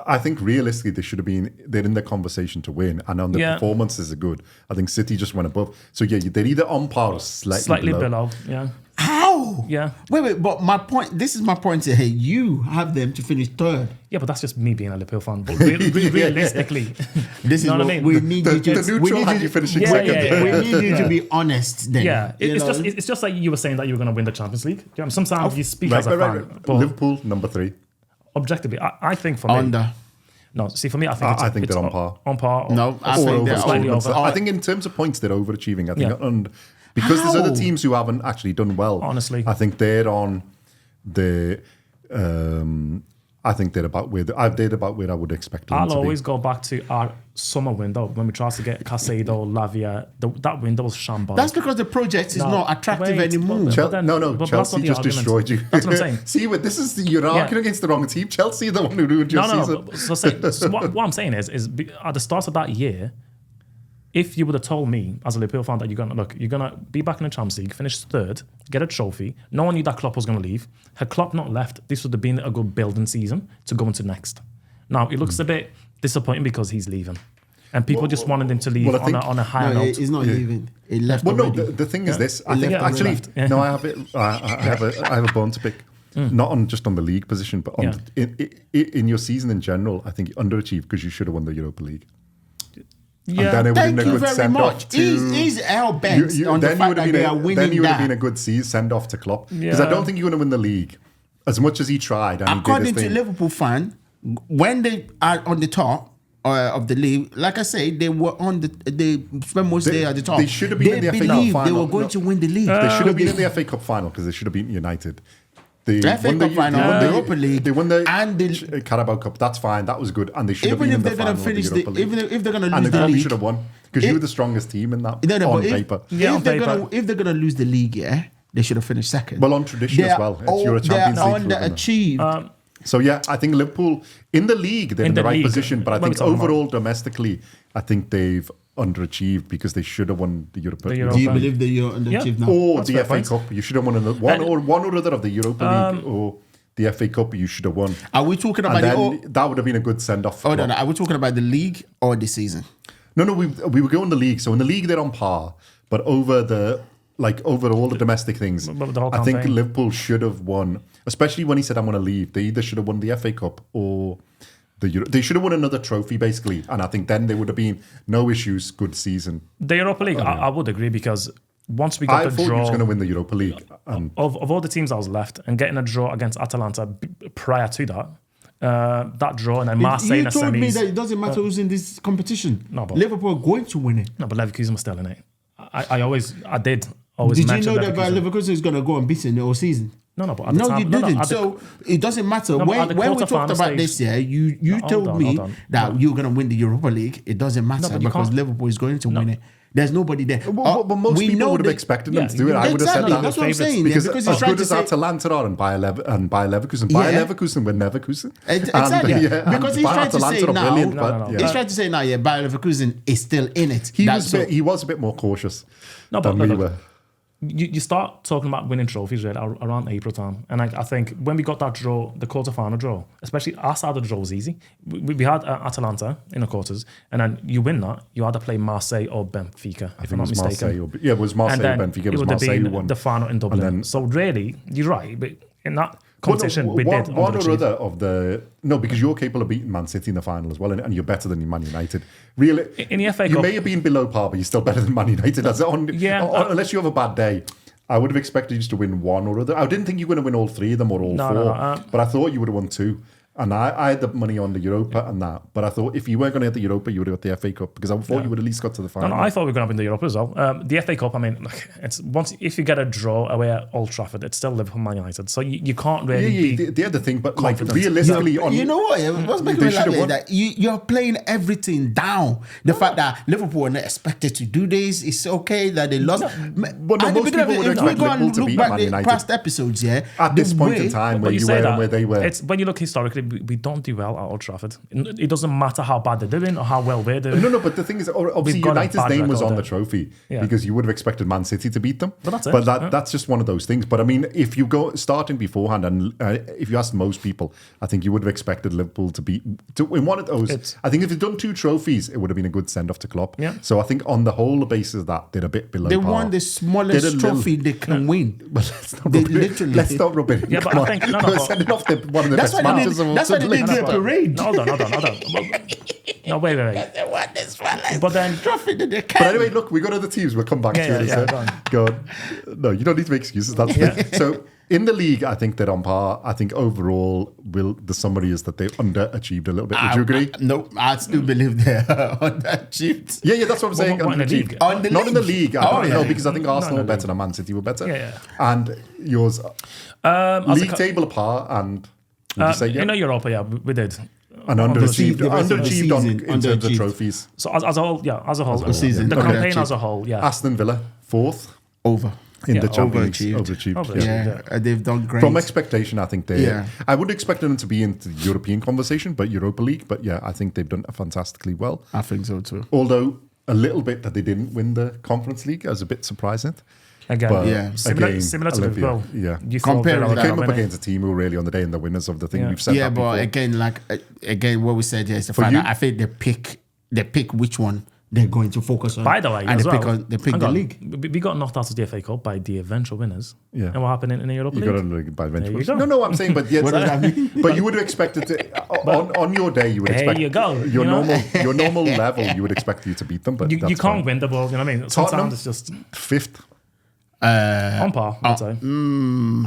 I think realistically they should have been. They're in the conversation to win, and on the performances are good. I think City just went above. So yeah, they're either on par or slightly below. Yeah. How? No. Yeah. Wait. But my point. This is my point here. You have them to finish third. Yeah, but that's just me being a Liverpool fan. But realistically, This is you know what what I mean? we need you to. The neutral had you finishing Yeah, second. yeah. We need you to be honest. Then. Yeah, You know? it's just like you were saying that you were going to win the Champions League. You know, sometimes you speak as a fan, Right. but Liverpool number 3. objectively, I think for me, Under. No, see, for me, I think I think it's they're on par. On par. Or, No, I or think they're slightly over. I think in terms of points, they're overachieving. I think, Yeah. and because there's How? other teams who haven't actually done well. Honestly. I think they're on the. I think they're about where I would expect them I'll to always be. go back to our summer window when we tried to get Casado, Lavia. That window was shambolic. That's because the project is not attractive anymore. but then- No, but that's Chelsea not the just argument. destroyed you. That's what I'm saying. See, but you're arguing against the wrong team. Chelsea are the one who ruined your season. So what I'm saying is at the start of that year, if you would have told me as a Liverpool fan that you're gonna be back in the Champions League, finish third, get a trophy, no one knew that Klopp was gonna leave. Had Klopp not left, this would have been a good building season to go into next. Now it looks a bit disappointing because he's leaving, and people just wanted him to leave on a higher No, note. he's not leaving. He left Well, no, already. the thing is this. I He think left actually, already. Yeah. no, I have a bone to pick. Not on just on the league position, but on in your season in general. I think you underachieved because you should have won the Europa League. Yeah, And then it would have Thank been a you good very send-off much. to- He's hell bent on the fact that they are winning Then you would have that. been a good send-off to Klopp. Because I Yeah. don't think you're going to win the league. As much as he tried and he did According his to thing. Liverpool fan, when they are on the top of the league, like I say, they were on they spent most of the day at the top. they should have been in the FA Cup believed they final. were going No. to win the league. They should have been in the FA Cup final because they should have beaten United. They The FA won Cup final, they won the Europa League, They won the and the- Carabao Cup. That's fine. That was good. And they should have Even been if in the they're going final to of the finish Europa League. even if they're going to And lose they the probably league, should have won because you were the strongest team in that No, on but paper. if they're going to lose the league, yeah, they should have finished second. Well, on tradition as well. It's your Champions They're League club, isn't it? underachieved. So yeah, I think Liverpool in the league they're in the right league, position, but I what are we think talking about? overall domestically, I think they've underachieved because they should have won the Europa The League. Euro- Do you Okay. believe that you're underachieved now? Or That's the fair FA point. Cup. You should have won one or other of the Europa League or the FA Cup. You should have won. Are we talking And about then that would have been a good send off. Hold on, are we talking about the league or the season? No, we were going the league. So in the league they're on par, but over all the domestic things, But the whole I think campaign. Liverpool should have won. Especially when he said I'm going to leave, they either should have won the FA Cup or they should have won another trophy basically, and I think then there would have been no issues. Good season. The Europa League, I would agree because once we got I the thought he was draw going to win the Europa League. And of all the teams I was left and getting a draw against Atalanta prior to that draw and then Marseille in You the told me semis. that it doesn't matter who's in this competition. No, but- Liverpool are going to win it. No, but Leverkusen was still in it. I did Did always you mention know that Leverkusen. Leverkusen is going to go unbeaten all season? No, but at the No, time, you didn't. at the- So it doesn't matter. No, but at the When we talked quarter-final about stage- this, yeah, you hold told on, me hold on. that you're going to win the Europa League. It doesn't matter but you because can't- Liverpool is going to win it. There's nobody there. but most we people know would have that- expected yeah, them to do it. I would have said Exactly, that. that's what I'm saying. Because, Because as he's trying good to as say, Atalanta are and Bayer Leverkusen, Yeah. Bayer Leverkusen were Leverkusen. Exactly. Because he's trying to say Atalanta are now, brilliant, No, but no. yeah. he's trying to say now, yeah, Bayer Leverkusen is still in it. He That's was a bit more cautious No, but than we look, were. you start talking about winning trophies really around April time, and I think when we got that draw, the quarter-final draw, especially our side of the draw was easy. We had Atalanta in the quarters, and then you win that, you either play Marseille or Benfica, if I'm not mistaken. It was Marseille or Benfica. It was would have Marseille who been won. the final in Dublin. then- So really, you're right, but in that competition, we one, did one or underachieve. other of the because you're capable of beating Man City in the final as well, and you're better than Man United. Really, In the FA you Cup- may have been below par, but you're still better than Man United. Unless you have a bad day. I would have expected you just to win one or other. I didn't think you were going to win all three of them or all No, four, no, but I thought you would have won two. And I had the money on the Europa and that. But I thought if you weren't going to get the Europa, you would have got the FA Cup because I thought you would at least got to the final. No, I thought we were going to win the Europa as well. The FA Cup, I mean, look, it's if you get a draw away at Old Trafford, it's still Liverpool Man United. So you can't really be the other thing, but like confident. realistically, You know what? What's making They me should have like won. that? You're playing everything down. The fact that Liverpool are not expected to do this, it's okay that they lost. But no, most people would if we expect go and Liverpool to look beat back Man the United. past episodes, yeah, At the this point in way- time, But where you you say were that and where they were. It's when you look historically historically, we don't do well at Old Trafford. It doesn't matter how bad they're doing or how well we're doing. No, but the thing is, obviously We've got a United's bad name was record on the there. trophy Yeah. because you would have expected Man City to beat them. But that's it, yeah. That's just one of those things. But I mean, if you go starting beforehand, and if you ask most people, I think you would have expected Liverpool to beat in one of those. I think if they'd done 2 trophies, it would have been a good send off to Klopp. Yeah. So I think on the whole, the basis of that, they're a bit below They par. won the smallest trophy they can win. But let's not rub it. Yeah, but Come I think on. We're sending off one of the That's best why they matches did- of all that's why they time. did the parade. No, hold on. No, wait. They won the smallest But then- trophy that they can. But anyway, look, we got other teams. We'll come back to it. Yeah, Go on. No, you don't need to make excuses. That's So in the league, I think they're on par. I think overall, the summary is that they underachieved a little bit. Would you agree? No, I still believe they're underachieved. Yeah, that's what I'm saying. what in the Underachieved. league? On the Not in the league? league. Oh, yeah. No, because I think Arsenal no, were better than Man City were better. Yeah. And yours, As a league table apart, and would you say yeah? in Europa, yeah, we did. And underachieved the rest of the in terms of underachieved. trophies. So as a whole, yeah, as a whole, whole, season, the okay. campaign as a whole, yeah. Aston Villa, 4th Over. in Yeah, the Champions overachieved. League. Overachieved. Yeah. Yeah, they've done great. From expectation, I think they. Yeah. I would expect them to be into the European conversation, but Europa League. But yeah, I think they've done fantastically well. I think so too. Although a little bit that they didn't win the Conference League is a bit surprising. Again, But Yeah. similar to Olympia, Liverpool. yeah. You thought Compare Villa it were with gonna Came up win it. against a team who were really on the day and the winners of the thing. Yeah. We've said Yeah, that but before. again, what we said here is the For fact you- that I think they pick which one they're going to focus on. By the way, and as they well, pick hang the on. league. We got knocked out of the FA Cup by the eventual winners. Yeah. And what happened in the Europa You League? got to look by There you eventually. go. No, I'm saying, but yes, What does that mean? but you would have expected to on your day. You would There expect you go, your you know? normal level. You would expect you to beat them, but You that's can't fine. win the ball, you know what I mean? Tottenham? Sometimes it's just 5th. on par, I'd say.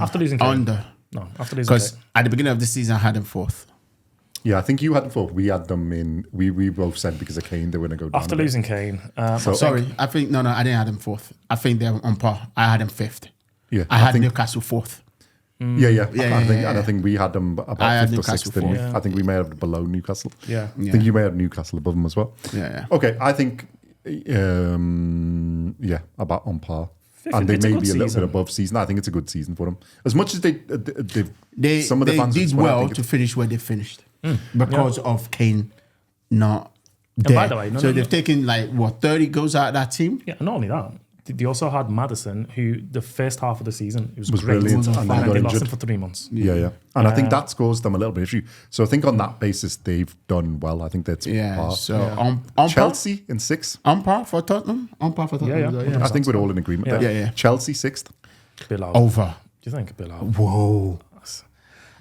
After losing Kane. Under. No, after losing Because Kane. at the beginning of the season, I had them 4th. Yeah, I think you had them 4th. We had them in. We both said because of Kane they were going to go down. After a bit. losing Kane. So- Sorry, I think no, I didn't have them 4th. I think they're on par. I had them 5th. Yeah, I had think, Newcastle 4th. Yeah. I think, yeah. and I think we had them about I had 5th or Newcastle 6th. didn't we? fourth. I think we may have below Newcastle. Yeah. I think you may have Newcastle above them as well. Yeah. Okay, I think about on par. And they It's a may good be a little season. bit above season. I think it's a good season for them. As much as they've They some of the fans did just wanna well think to it's- finish where they finished because of Kane not And there. by the way, no, so no, they've taken 30 goals out of that team. Yeah, not only that, they also had Madison, who the first half of the season it was great, brilliant, and and then then got they lost injured. him for 3 months. Yeah. And I think that's caused them a little bit of issue. So I think on that basis they've done well. I think that's Yeah. par. So on Chelsea in 6th. par, on par for Tottenham. On par for Tottenham. Yeah. I think we're all in agreement Yeah. there. Yeah. Chelsea 6th. Below. Over. Do you think below? Whoa.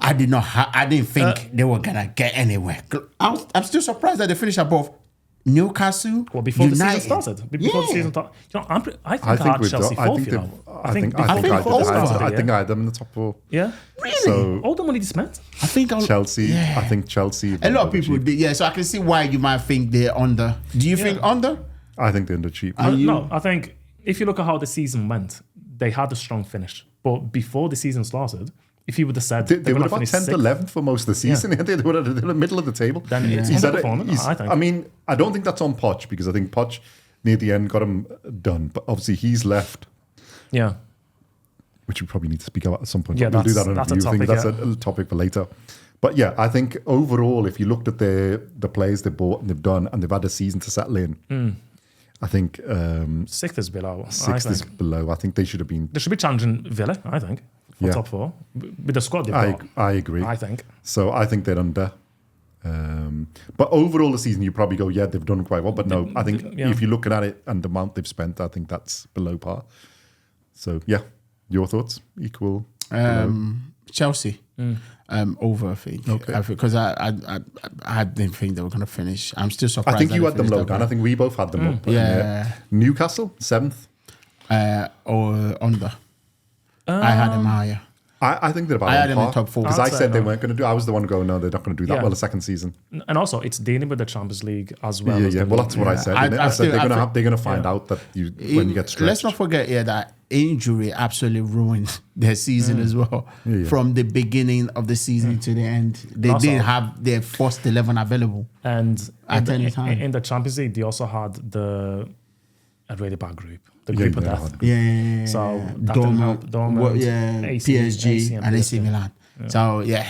I did not. I didn't think they were gonna get anywhere. I'm still surprised that they finished above Newcastle. Well, before the United. season started. Before the season started. You know, I think I had we've Chelsea done- I fourth, think you they've- know. I think before I the did. start of the I year. think I had them in the top 4. Yeah. So All the money they spent. I think Chelsea. Yeah. I think Chelsea. A lot of people did. Yeah, so I can see why you might think they're under. Do you think under? I think they're underachieved. No, I think if you look at how the season went, they had a strong finish. But before the season started, if you would have said They they're were going to about finish 10th, 6th, 11th for most of the season. They were in the middle of the table. Then it's He's had underperforming, I think. I mean, I don't think that's on Poch because I think Poch near the end got him done. But obviously he's left, yeah. which we probably need to speak about at some point. Yeah, We'll do that that's on a a review thing. topic, That's a topic for later. But yeah, I think overall, if you looked at the players they bought and they've done, and they've had a season to settle in, I think 6th is below. 6th I is think. below. I think they should have been. They should be challenging Villa, I think, for Yeah. top 4. With the squad they've got, I agree. I think. So I think they're under. But overall, the season, you probably go, yeah, they've done quite well. But no, I think Yeah. if you're looking at it and the amount they've spent, I think that's below par. So yeah, your thoughts? Equal? below? Chelsea. Over, I think. Okay. Because I didn't think they were going to finish. I'm still surprised. I think that you they had them finished low up down. I think we both had them up. Yeah. Newcastle, 7th. or under. I had them higher. I think they're about I had on them in par. top 4. Because I I'd say said they no. weren't going to do. I was the one going, no, they're not going to do that Yeah. well the second season. And also, it's dealing with the Champions League as well. as Yeah. the Well, league. that's what I said. I- innit? I I said still- they're I going to feel- they're going to find out that when you get stretched. Let's not forget that injury absolutely ruined their season as well. Yeah. From the beginning of the season to the end, they Also- didn't have their first 11 available. And At in any the, time. in the Champions League, they also had a really bad group. The Yeah, group of they death. had- Yeah. So that didn't help. Dortmund, AC, PSG, and AC PSG. Milan. So yeah,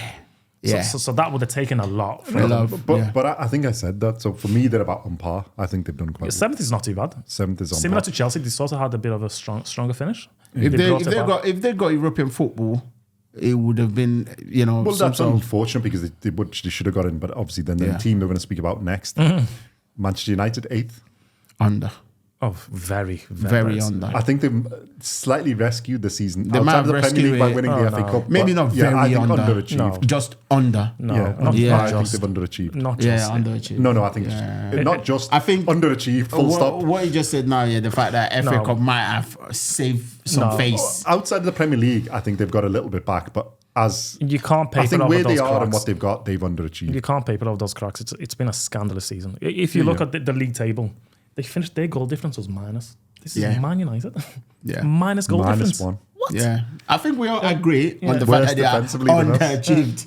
Yeah. So that would have taken a lot. A lot. But I think I said that. So for me, they're about on par. I think they've done quite well. Seventh is not too bad. Seventh is on Similar par. to Chelsea, they sort of had a bit of a stronger finish. If they got European football, it would have been, Well, that's unfortunate because they should have got in. But obviously, then the team they're going to speak about next, Manchester United 8th. under. Oh, very, Very under. I think they've slightly rescued the season. They might have outside of the Premier League by rescued winning it. the FA Cup. Maybe but not yeah, I very think under. underachieved. No. Just under. No, Yeah, not Yeah. I think just. they've underachieved. Not Yeah, just. underachieved. No, I think not just. I think underachieved. Full stop. What you just said now, the fact that FA No. Cup might have saved some No. face. Outside of the Premier League, I think they've got a little bit back, but as You can't paper I think over where those they are cracks. and what they've got, they've underachieved. You can't paper over those cracks. It's been a scandalous season. If you look at the league table, they finished their goal difference was minus. This is Man United. Yeah. Minus goal difference. -1. What? Yeah, I think we all agree on the Worse fact that they are defensively than us. underachieved.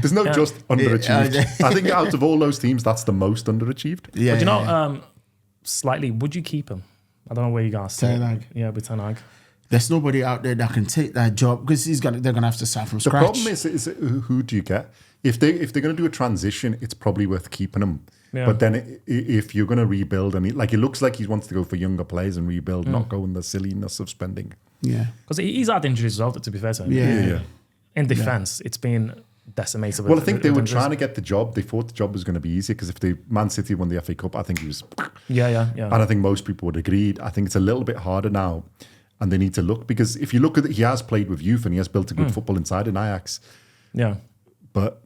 There's no just underachieved. I think out of all those teams, that's the most underachieved. Yeah, But you know, slightly, would you keep him? I don't know where you guys see Ten it. Hag. Yeah, with Ten Hag. there's nobody out there that can take that job because they're gonna have to start from The scratch. problem is who do you get? If they're going to do a transition, it's probably worth keeping him. Yeah. But then if you're going to rebuild, and it looks like he wants to go for younger players and rebuild, not go in the silliness of spending. Yeah, Because he's had injuries as well, to be fair to him. yeah. In defence, it's been decimated. Well, I think they were trying to get the job. They thought the job was going to be easier because if Man City won the FA Cup, I think he was. Yeah. And I think most people would agree. I think it's a little bit harder now, and they need to look because if you look at it, he has played with youth and he has built a good football inside in Ajax. Yeah. But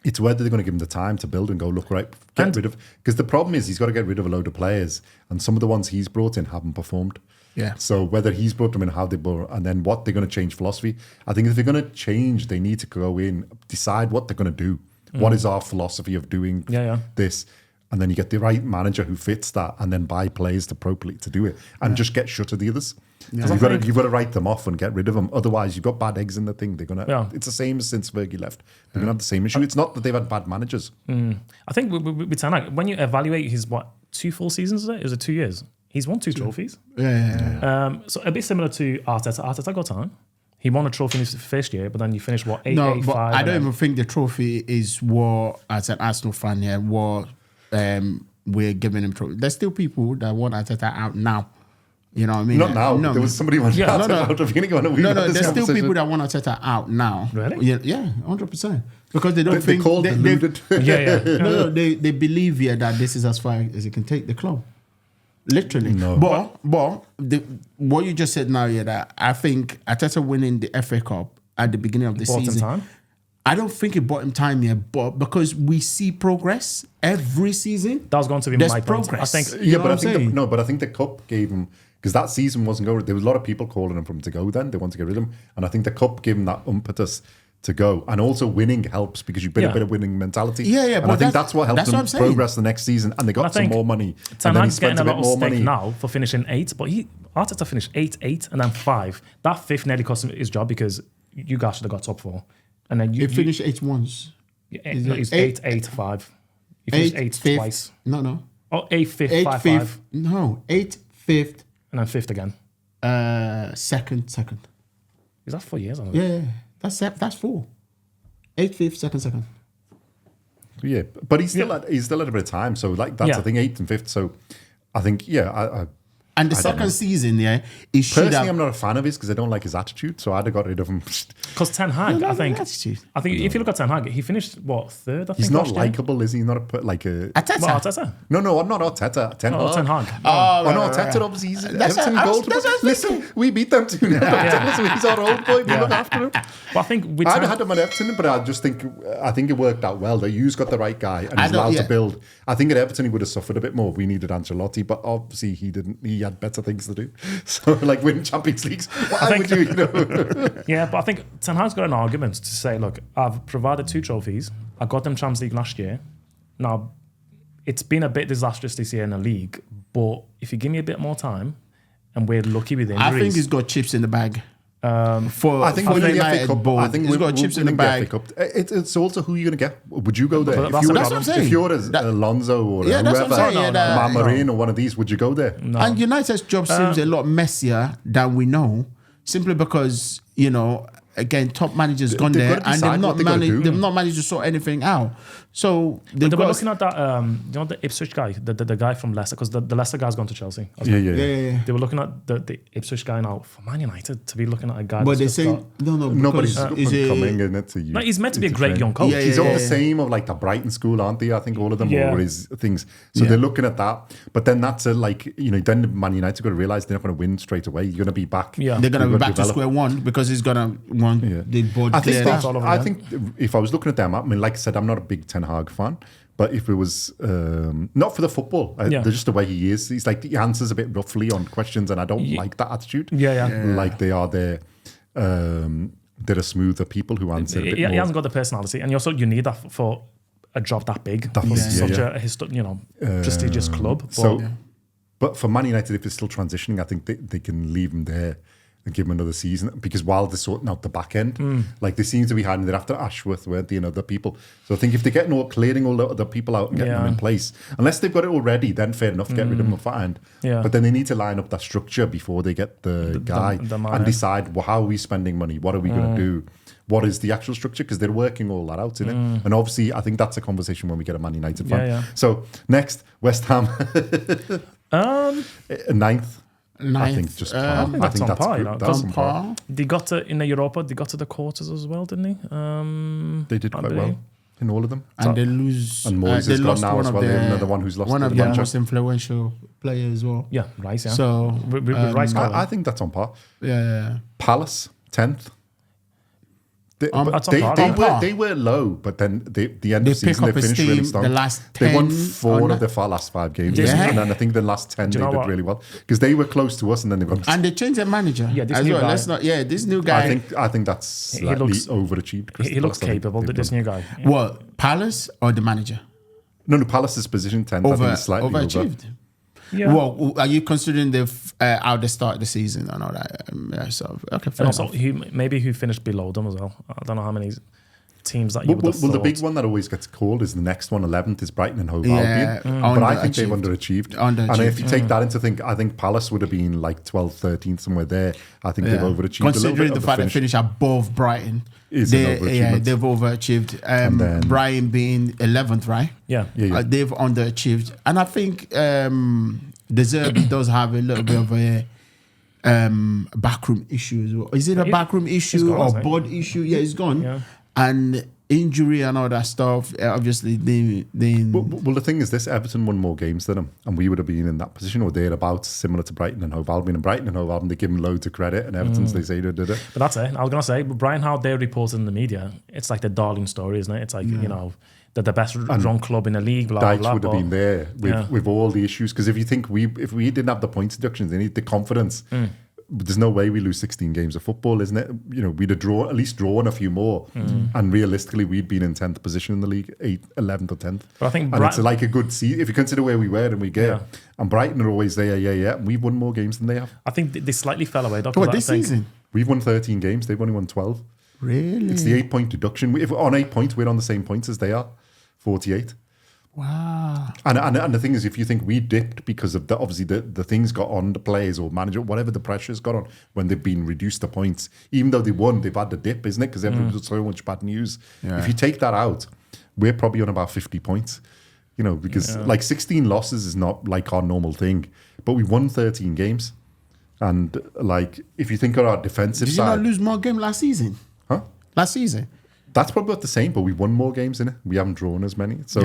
it's whether they're going to give him the time to build and go, look, right, get rid of. Because the problem is he's got to get rid of a load of players, and some of the ones he's brought in haven't performed. Yeah. So whether he's brought them in, how they brought, and then what they're going to change philosophy. I think if they're going to change, they need to go in, decide what they're going to do. What is our philosophy of doing this? And then you get the right manager who fits that, and then buy players appropriately to do it, and just get shut of the others. Because you've got to write them off and get rid of them. Otherwise, you've got bad eggs in the thing. They're gonna. It's the same as since Fergie left. They're gonna have the same issue. It's not that they've had bad managers. I think with Ten Hag, when you evaluate his 2 full seasons, is it? Was it 2 years? He's won 2 trophies. Yeah. So a bit similar to Arteta. Arteta got time. He won a trophy in his first year, but then you finished 8, No, 8, but 5. I don't even think the trophy is what, as an Arsenal fan here, what we're giving him trophy. There's still people that want Arteta out now. You know what I mean? Not now. No, There was somebody wanted Yeah, out at the beginning of No, there's still people that want Arteta out now. Really? Yeah, 100%. Because they don't They think called deluded. Yeah. they believe here that this is as far as it can take the club. Literally. No. But what you just said now, yeah, that I think Arteta winning the FA Cup at the beginning of the Bought him season. time? I don't think it bought him time yet, but because we see progress every season. That was going to be There's my point. progress. I think You Yeah, know but what I'm saying? but I think the cup gave him, because that season wasn't going. There was a lot of people calling him for him to go. Then they want to get rid of him, and I think the cup gave him that impetus to go. And also winning helps because you build a bit of winning mentality. Yeah, And but I think that's what helped that's what I'm them saying. progress the next season, and they got I some think more money. Ten And then he Hag's getting spent a a lot bit of more stake money. now for finishing 8, but Arteta finished 8 and then 5. That 5th nearly cost him his job because you guys should have got top 4. And then He finished 8 once. He's 8, 5. He finished 8 fifth. twice. No. Oh, 8, 5th, 8 5, fifth. 5. No, 8 fifth, And then 5th again. second. Is that 4 years? Yeah, that's 4. 8 fifth, second. Yeah, but he's still had a bit of time. So that's I think 8th and 5th. So I think And the second season, he should personally have. I'm not a fan of his because I don't like his attitude. So I'd have got rid of him. Because Ten Hag, No, I think attitude. if you look at Ten Hag, he finished 3rd. I think He's not last year? likable, is he? He's not like a. Arteta. Well, Arteta. No, not Arteta. Ten Oh, Hag. Ten Hag. Oh, Arteta, obviously, he's Everton goal. that's what I was Listen, we beat them 2-0. Listen, he's our old boy. We look after him. But I think with I'd Ten had him at Everton, but I think it worked out well. That you've got the right guy and he's don't- allowed yeah. to build. I think at Everton he would have suffered a bit more. We needed Ancelotti, but obviously he didn't. He had better things to do. So like win Champions Leagues. Why would you know? Yeah, but I think Ten Hag's got an argument to say, look, I've provided 2 trophies. I got them Champions League last year. Now, it's been a bit disastrous this year in the league, but if you give me a bit more time, and we're lucky with injuries. I think he's got chips in the bag. For I think winning the FA United Cup. board, I think he's got chips in the bag. FA Cup. It's also who you're going to get. Would you go there? But that's what I'm saying. If you're That- Alonso or Yeah, that's whoever, what I'm saying. Marine or one of these, would you go there? No. And United's job seems a lot messier than we know, simply because again, top managers gone they've there got to and decide what they've not managed to sort anything out. So They were looking at that, the Ipswich guy, the guy from Leicester, because the Leicester guy's gone to Chelsea. yeah. They were looking at the Ipswich guy now for Man United to be looking at a guy. But that's they just say got, nobody's is coming in it to you. no, he's meant to be a great young coach. He's all the same of like the Brighton school, aren't they? I think all of them Yeah. were his things. So they're looking at that. But then that's then Man United got to realise they're not going to win straight away. You're going to be back. Yeah. they're going to You've be got back to square one because he's going to want the board I think, cleared out. I think if I was looking at them, I mean, like I said, I'm not a big Ten Hag fan. But if it was not for the football, they're just the way he is. He's like he answers a bit roughly on questions, and I don't like that attitude. Like they are there. They're a smoother people who answer. A bit more. He hasn't got the personality, and you need that for a job that big. For such a prestigious club. But for Man United, if they're still transitioning, I think they can leave him there and give him another season, because while they're sorting out the back end, like they seem to be hiding, they're after Ashworth, weren't they, and other people. So I think if they're clearing all the other people out and getting them in place, unless they've got it already, then fair enough, get rid of them at that end. But then they need to line up that structure before they get the guy and decide, well, how are we spending money? What are we going to do? What is the actual structure? Because they're working all that out, isn't it? And obviously, I think that's a conversation when we get a Man United fan. So next, West Ham, ninth. I think just par. I think that's on par. That's on par. They got to in the Europa. They got to the quarters as well, didn't they? They did quite well in all of them. And they lose. And Moyes has gone now as well. Another one who's lost. One of their most influential players as well. Yeah, Rice. Yeah. So with Rice, I think that's on par. Yeah. Palace 10th. They were low, but then the end of the season they finished really strong. The last 10 they won 4 of their last 5 games, and then I think the last 10 they did really well because they were close to us, and then they got and they changed their manager. Yeah, this new guy. This new guy. I think that's slightly overachieved. He looks capable. This new guy. Yeah. What, Palace or the manager? No, Palace's position 10th. I think is slightly overachieved. Yeah. Well, are you considering how they start the season and all that? So okay, fair and enough. also, maybe who finished below them as well. I don't know how many teams that you would have Well, the big one that always gets called is the next one. 11th is Brighton and Hove Albion. But I think they've underachieved. And if you take that into think, I think Palace would have been like 12th, 13th, somewhere there. I think they've overachieved. Considering the fact they finished above Brighton, they've overachieved. And Brighton being 11th, right? Yeah. They've underachieved. And I think De Zerbi does have a little bit of a backroom issue as well. Is it a backroom issue or board issue? Yeah, it's gone. Yeah. And injury and all that stuff, obviously, Well, the thing is this, Everton won more games than them, and we would have been in that position or thereabouts, similar to Brighton and Hove Albion. And Brighton and Hove Albion, they give them loads of credit, and Everton's, they say they did it. But that's it. I was going to say, Brian, how they reported in the media, it's like the darling story, isn't it? It's like, they're the best run club in the league, blah, Dyche blah, blah. would have been there with all the issues, because if you think if we didn't have the points deductions, they need the confidence. There's no way we lose 16 games of football, isn't it? We'd have at least drawn a few more, and realistically, we'd been in 10th position in the league, 11th or 10th. But I think it's like a good season if you consider where we were and we get. And Brighton are always there, and we've won more games than they have. I think they slightly fell away. What, this season? We've won 13 games. They've only won 12. Really? It's the 8-point deduction. If on 8 points, we're on the same points as they are, 48. Wow. And the thing is, if you think we dipped because of obviously the things got on the players or manager, whatever the pressure's got on when they've been reduced to points, even though they won, they've had the dip, isn't it? Because everyone's so much bad news. Yeah. If you take that out, we're probably on about 50 points, because like 16 losses is not like our normal thing, but we won 13 games. And like, if you think of our defensive side. Did you not lose more games last season? Huh? Last season? That's probably about the same, but we won more games, innit? We haven't drawn as many. So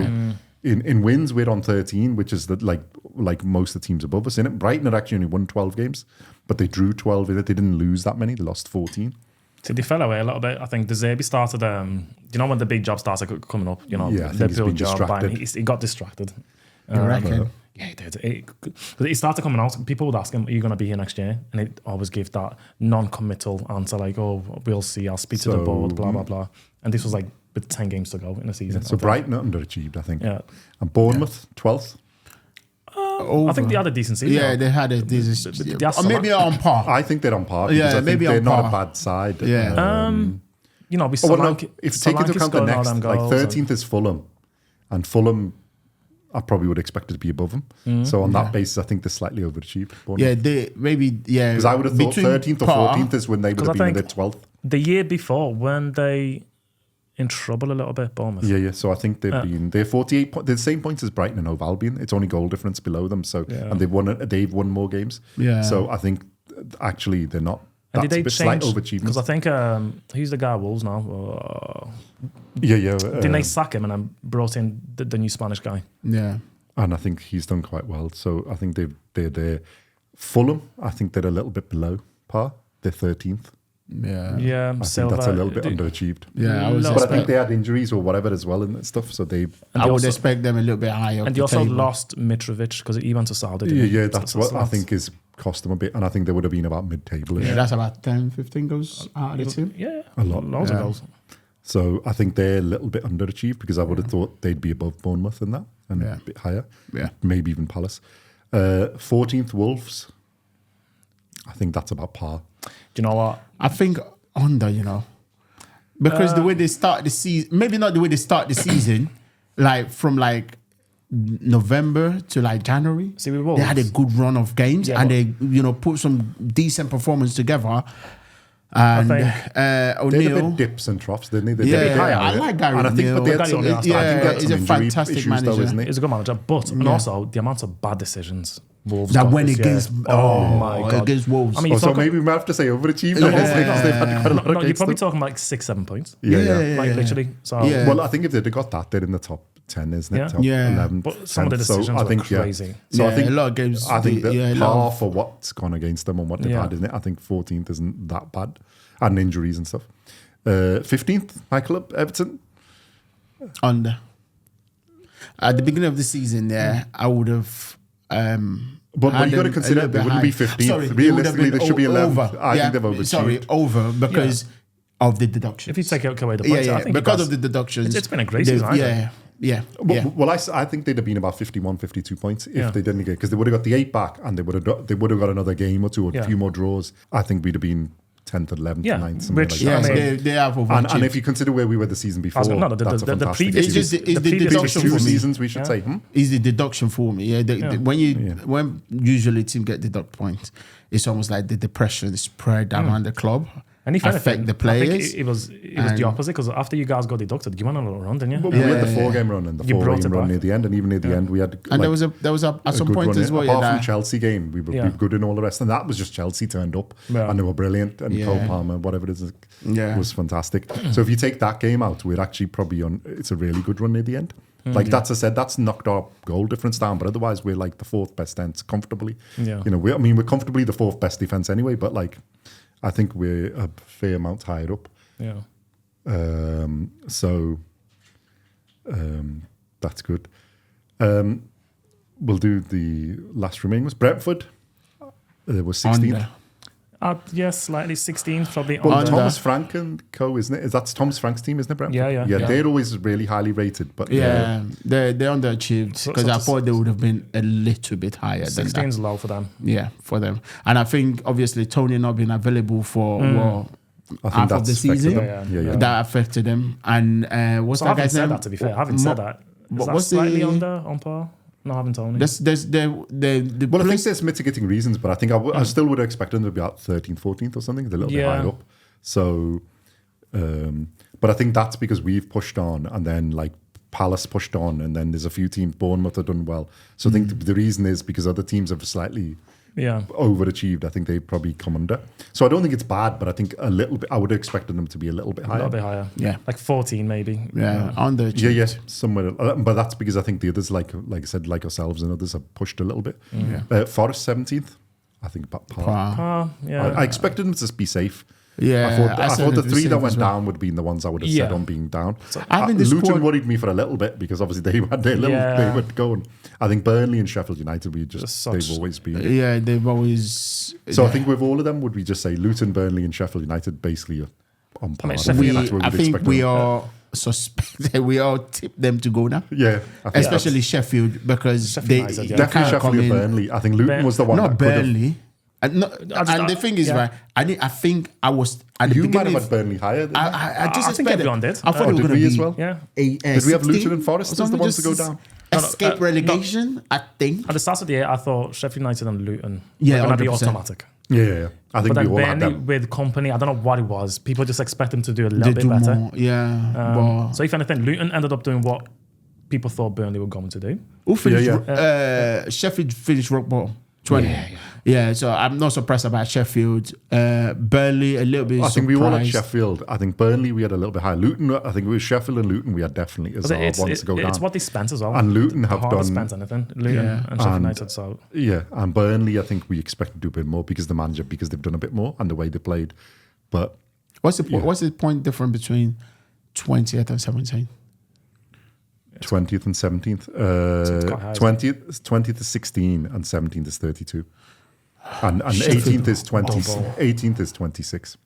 in wins, we're on 13, which is like most of the teams above us, innit? Brighton had actually only won 12 games, but they drew 12 in it. They didn't lose that many. They lost 14. So they fell away a little bit. I think De Zerbi started, when the big job starts coming up, Liverpool job, he got distracted. You reckon? Yeah, he did. Because it started coming out. People would ask him, are you going to be here next year? And it always gave that non-committal answer like, oh, we'll see. I'll speak to the board, blah, blah, blah. And this was like with 10 games to go in the season. So Brighton underachieved, I think. Yeah. And Bournemouth, 12th. I think they had a decent season. Yeah, they had a decent season. Or maybe on par. I think they're on par. Because I think they're not a bad side. Yeah. We if you take into account the next, like 13th is Fulham. And Fulham I probably would expect it to be above them. So on that basis, I think they're slightly overachieved. Yeah, because I would have thought 13th or 14th is when they would have been in their 12th. The year before, when they in trouble a little bit, Bournemouth. Yeah. So I think they're 48 points. They're the same points as Brighton and Hove Albion. It's only goal difference below them. So and they've won more games. Yeah. So I think actually they're not. And That's a bit slight overachievement. Because I think who's the guy at Wolves now? Yeah. Didn't they sack him and then brought in the new Spanish guy? Yeah. And I think he's done quite well. So I think they're Fulham. I think they're a little bit below par. They're 13th. Yeah. I think that's a little bit underachieved. Yeah, but I think they had injuries or whatever as well and stuff. So I would expect them a little bit higher. And they also lost Mitrovic because he went to Saudi. Yeah, that's what I think is cost them a bit. And I think they would have been about mid-table. Yeah, that's about 10, 15 goals out of the team. Yeah, a lot. Loads of goals. So I think they're a little bit underachieved because I would have thought they'd be above Bournemouth in that and a bit higher. Yeah, maybe even Palace. 14th Wolves. I think that's about par. Do you know what? I think under, because the way they start the season, maybe not the way they start the season, like from like November to like January. See, we they had a good run of games and they, put some decent performance together. And O'Neal, they had a bit dips and troughs, didn't they? I like Gary O'Neal. He's a fantastic manager. Though, isn't he? He's a good manager, but and also the amount of bad decisions Wolves that went against against Wolves. I mean, so maybe we might have to say overachieved. They've had quite a lot of you're probably talking like 6-7 points. Literally. So well, I think if they'd have got that, they're in the top 10, isn't it? Top 11. But some of the decisions were crazy. So I think a lot of games. I think that par for what's gone against them and what they've had, isn't it? I think 14th isn't that bad, and injuries and stuff. 15th, my club, Everton. Under. At the beginning of the season, I would have. But you got to consider they wouldn't be 15th. Sorry, realistically, they should be 11th. I think they've overachieved. Sorry, over because of the deductions. If you take away the points, I think because of the deductions. It's been a great season. Well, I think they'd have been about 51, 52 points if they didn't get, because they would have got the 8 back and they would have got another game or two or a few more draws. I think we'd have been 10th, 11th, 9th, which like that. They have overachieved. And if you consider where we were the season before, that's the previous two seasons, we should say. Is the deduction for me? When usually team get deduct points, it's almost like the depression spread around the club. And if affect the players. I think it was the opposite, because after you guys got deducted, you went on a little run, didn't you? But we had the 4-game run and the 4-game run near the end, and even near the end we had. And there was at some point as well. Apart from Chelsea game, we were good in all the rest, and that was just Chelsea turned up and they were brilliant, and Cole Palmer, whatever it is, was fantastic. So if you take that game out, we're actually probably on. It's a really good run near the end. That's knocked our goal difference down, but otherwise we're like the 4th best defense comfortably. Yeah. We're comfortably the 4th best defense anyway, but like. I think we're a fair amount higher up. Yeah. That's good. We'll do the last remaining was Brentford. There was 16th. Slightly 16th, probably. Well, Thomas Frank and co, isn't it? That's Thomas Frank's team, isn't it, Brentford? Yeah. They're always really highly rated, but they're underachieved because I thought they would have been a little bit higher. 16 is low for them. Yeah, for them, and I think obviously Tony not being available for half of the season that affected them. And what's that guy's name? To be fair, I haven't said that. What's slightly under on par? Not having Tony. I think there's mitigating reasons, but I think I still would expect them to be about 13th, 14th or something, a little bit higher up. So, but I think that's because we've pushed on, and then like Palace pushed on, and then there's a few teams, Bournemouth have done well. So I think the reason is because other teams have slightly overachieved. I think they probably come under. So I don't think it's bad, but I think a little bit. I would have expected them to be a little bit higher. A little bit higher. Yeah, like 14 maybe. Yeah, underachieved. Yeah, somewhere. But that's because I think the others, like I said, like ourselves and others, have pushed a little bit. Forest 17th. I think about par. I expected them to be safe. Yeah, I thought the 3 that went down would be the ones I would have said on being down. So I think Luton worried me for a little bit because obviously they had their little they were going. I think Burnley and Sheffield United, they've always been. Yeah, they've always. So I think with all of them, would we just say Luton, Burnley, and Sheffield United basically are on par? I think we are suspected. We all tip them to go now. Yeah, especially Sheffield because they definitely Sheffield and Burnley. I think Luton was the one. Not Burnley. And the thing is, right? I think I was. You might have had Burnley higher. I think everyone did. I thought it was going to be as well. Yeah. Did we have Luton and Forest as the ones to go down? escape relegation, I think. At the start of the year, I thought Sheffield United and Luton Yeah, were going to be 100%. automatic. Yeah. I think But we then all had Burnley them. with company, I don't know what it was. People just expect them to do a little They bit do better. more. Yeah. So if anything, Luton ended up doing what people thought Burnley were going to do. Who finished? Yeah, Sheffield finished rock bottom. 20. Yeah, so I'm not surprised about Sheffield. Burnley, a little bit I think we all had surprised. Sheffield. I think Burnley, we had a little bit higher. Luton, I think it was Sheffield and Luton, we had definitely as our ones to go down. It's what they spent as well. And Luton have Hardly done... spent anything. Luton and Sheffield United. So Yeah, and Burnley, I think we expect to do a bit more because they've done a bit more and the way they played. But What's the point difference between 20th and 17th? 20th and 17th. it's quite high, isn't 20th is 16 and 17th is 32. And 18th is 20. 18th is 26.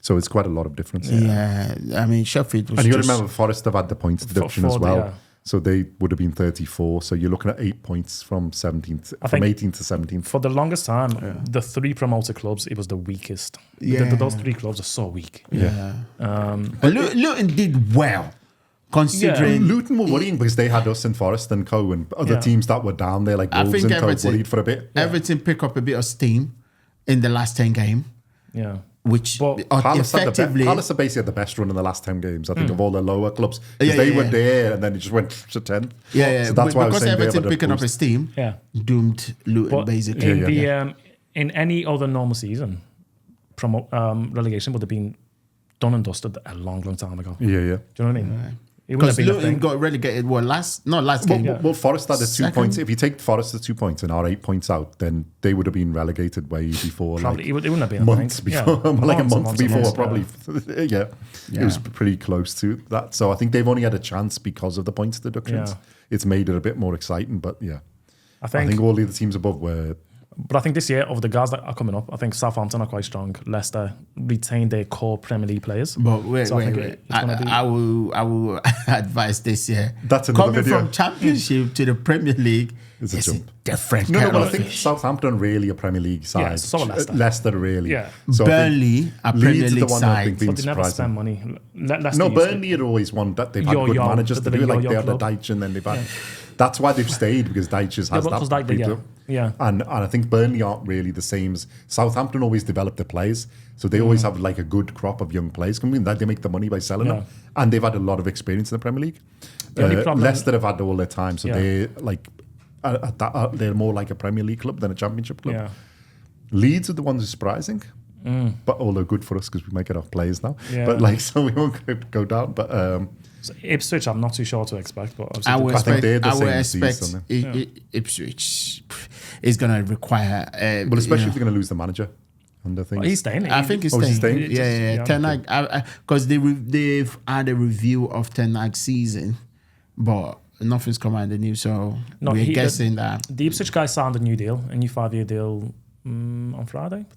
So it's quite a lot of difference. Yeah, I mean, Sheffield was And you got to just... remember, Forest have had the points deduction as for the- well. yeah. So they would have been 34. So you're looking at 8 points from 17th, from think 18th to 17th. for the longest time, the 3 promoted clubs, it was the weakest. Yeah. Those 3 clubs are so weak. Yeah. But Luton did well, considering... Luton were worrying because they had us and Forest and Co. and other Yeah. teams that were down there, like I Wolves think and Co. Everton- worried for a bit. Everton pick up a bit of steam in the last 10 game, Yeah. which But Palace effectively... Palace are basically had the best run in the last 10 games, I think, of all the lower clubs. Yeah, Because they yeah, were yeah. there and then it just went to 10. Yeah, So that's why I was because saying they Everton had a picking up boost. his steam, Yeah. doomed Luton But basically. in in any other normal season, relegation would have been done and dusted a long, long time ago. Yeah. Do you know what I mean? It Because wouldn't have been a Luton thing. got relegated, not last game. Well, Forest had the 2 Second? points. If you take Forest the 2 points and our 8 points out, then they would have been relegated way before. Probably, like, it wouldn't have been months a thing. before, Yeah. like a Months and month months and before, months, probably. Yeah. It was pretty close to that. So I think they've only had a chance because of the points deductions. Yeah. It's made it a bit more exciting, but yeah. I I think, think all the other teams above were. but I think this year, of the guys that are coming up, I think Southampton are quite strong. Leicester retained their core Premier League players. But wait. So I think it's gonna be- I will advise this year. That's another Coming video. from Championship to the Premier League It's a is jump. different. No, kind but of I think fish. Southampton really a Premier League side. Yeah, so are Leicester. Leicester really. Yeah. So I think Burnley, a Premier Leeds are the League one I've side. been But they never surprising. spend money. Leicester No, used to. Burnley had always won that. They've had Yo, good yo, managers to the do it. Like yo-yo they had the club. Deitch and then they've had. That's why they've stayed because Deitch has but that. because like they- built yeah. up. And I think Burnley aren't really the same as Southampton. Always develop their players, so they always have like a good crop of young players coming in. That they make the money by selling them, and they've had a lot of experience in the Premier League. The only problem- Leicester have had all their time, so Yeah. they're like they're more like a Premier League club than a Championship club. Yeah. Leeds are the ones who's surprising, but although good for us because we might get off players now. Yeah. But like, so we won't go down. But So Ipswich, I'm not too sure what to expect, but obviously I would I think they're the expect, same season. Ipswich is going to require. well, especially if they're going to lose the manager and the things. he's staying. I think he's Oh, is he staying. staying? Yeah. Yeah. Ten Hag, because they've had a review of Ten Hag's season, but nothing's come out in the news. So No, we're he- guessing that. The Ipswich guy signed a new deal, a new 5-year deal on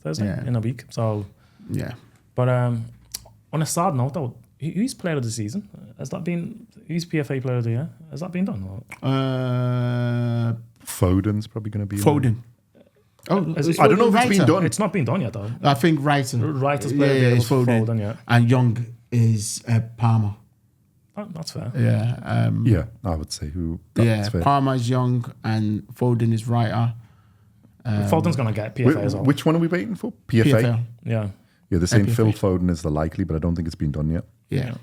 Thursday, Yeah. in a week. So, Yeah. but on a sad note, though, who's player of the season? Has that been who's PFA player of the year? Has that been done? Or- Foden's probably going to be Foden. Oh, Is it's it- I don't know if it's Wrighter. been done. It's not been done yet, though. I think Wrighton. Wrighter's player of the year it's was Foden, yeah. And Young is Palmer. That's fair. Yeah. Yeah, I would say who. That's fair. Palmer's Young and Foden is Wrighter. Foden's going to get PFA as well. Which one are we waiting for? PFA? PFL. Yeah. Yeah, they're saying PFA. Phil Foden is the likely, but I don't think it's been done yet. Yeah.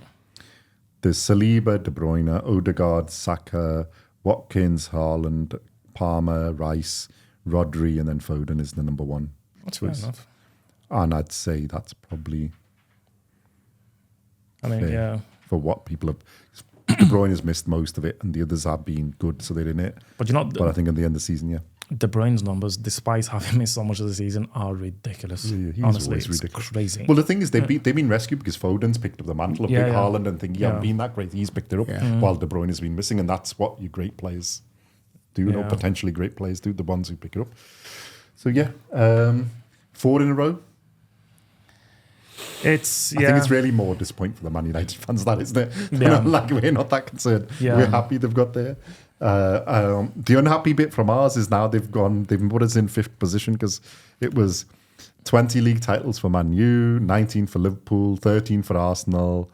There's Saliba, De Bruyne, Odegaard, Saka, Watkins, Haaland, Palmer, Rice, Rodri, and then Foden is the number one. That's fair choice. enough. And I'd say that's probably I mean, fair yeah. for what people have. De Bruyne has missed most of it, and the others have been good, so they're in it. But you know, But I think at the end of the season, yeah. De Bruyne's numbers, despite having missed so much of the season, are ridiculous. Yeah, he's Honestly, always it's ridiculous. crazy. Well, the thing is, they've been rescued because Foden's picked up the mantle of Yeah, big yeah. Haaland and thinking, haven't Yeah. been that great. He's picked it up Yeah. while De Bruyne has been missing, and that's what your great players do. You know, Yeah. potentially great players do, the ones who pick it up. So yeah, 4 in a row. It's I think it's really more disappointing for the Man United fans, that isn't it? Yeah. Like we're not that concerned. Yeah. We're happy they've got there. The unhappy bit from ours is now they've put us in 5th position because it was 20 league titles for Man U, 19 for Liverpool, 13 for Arsenal,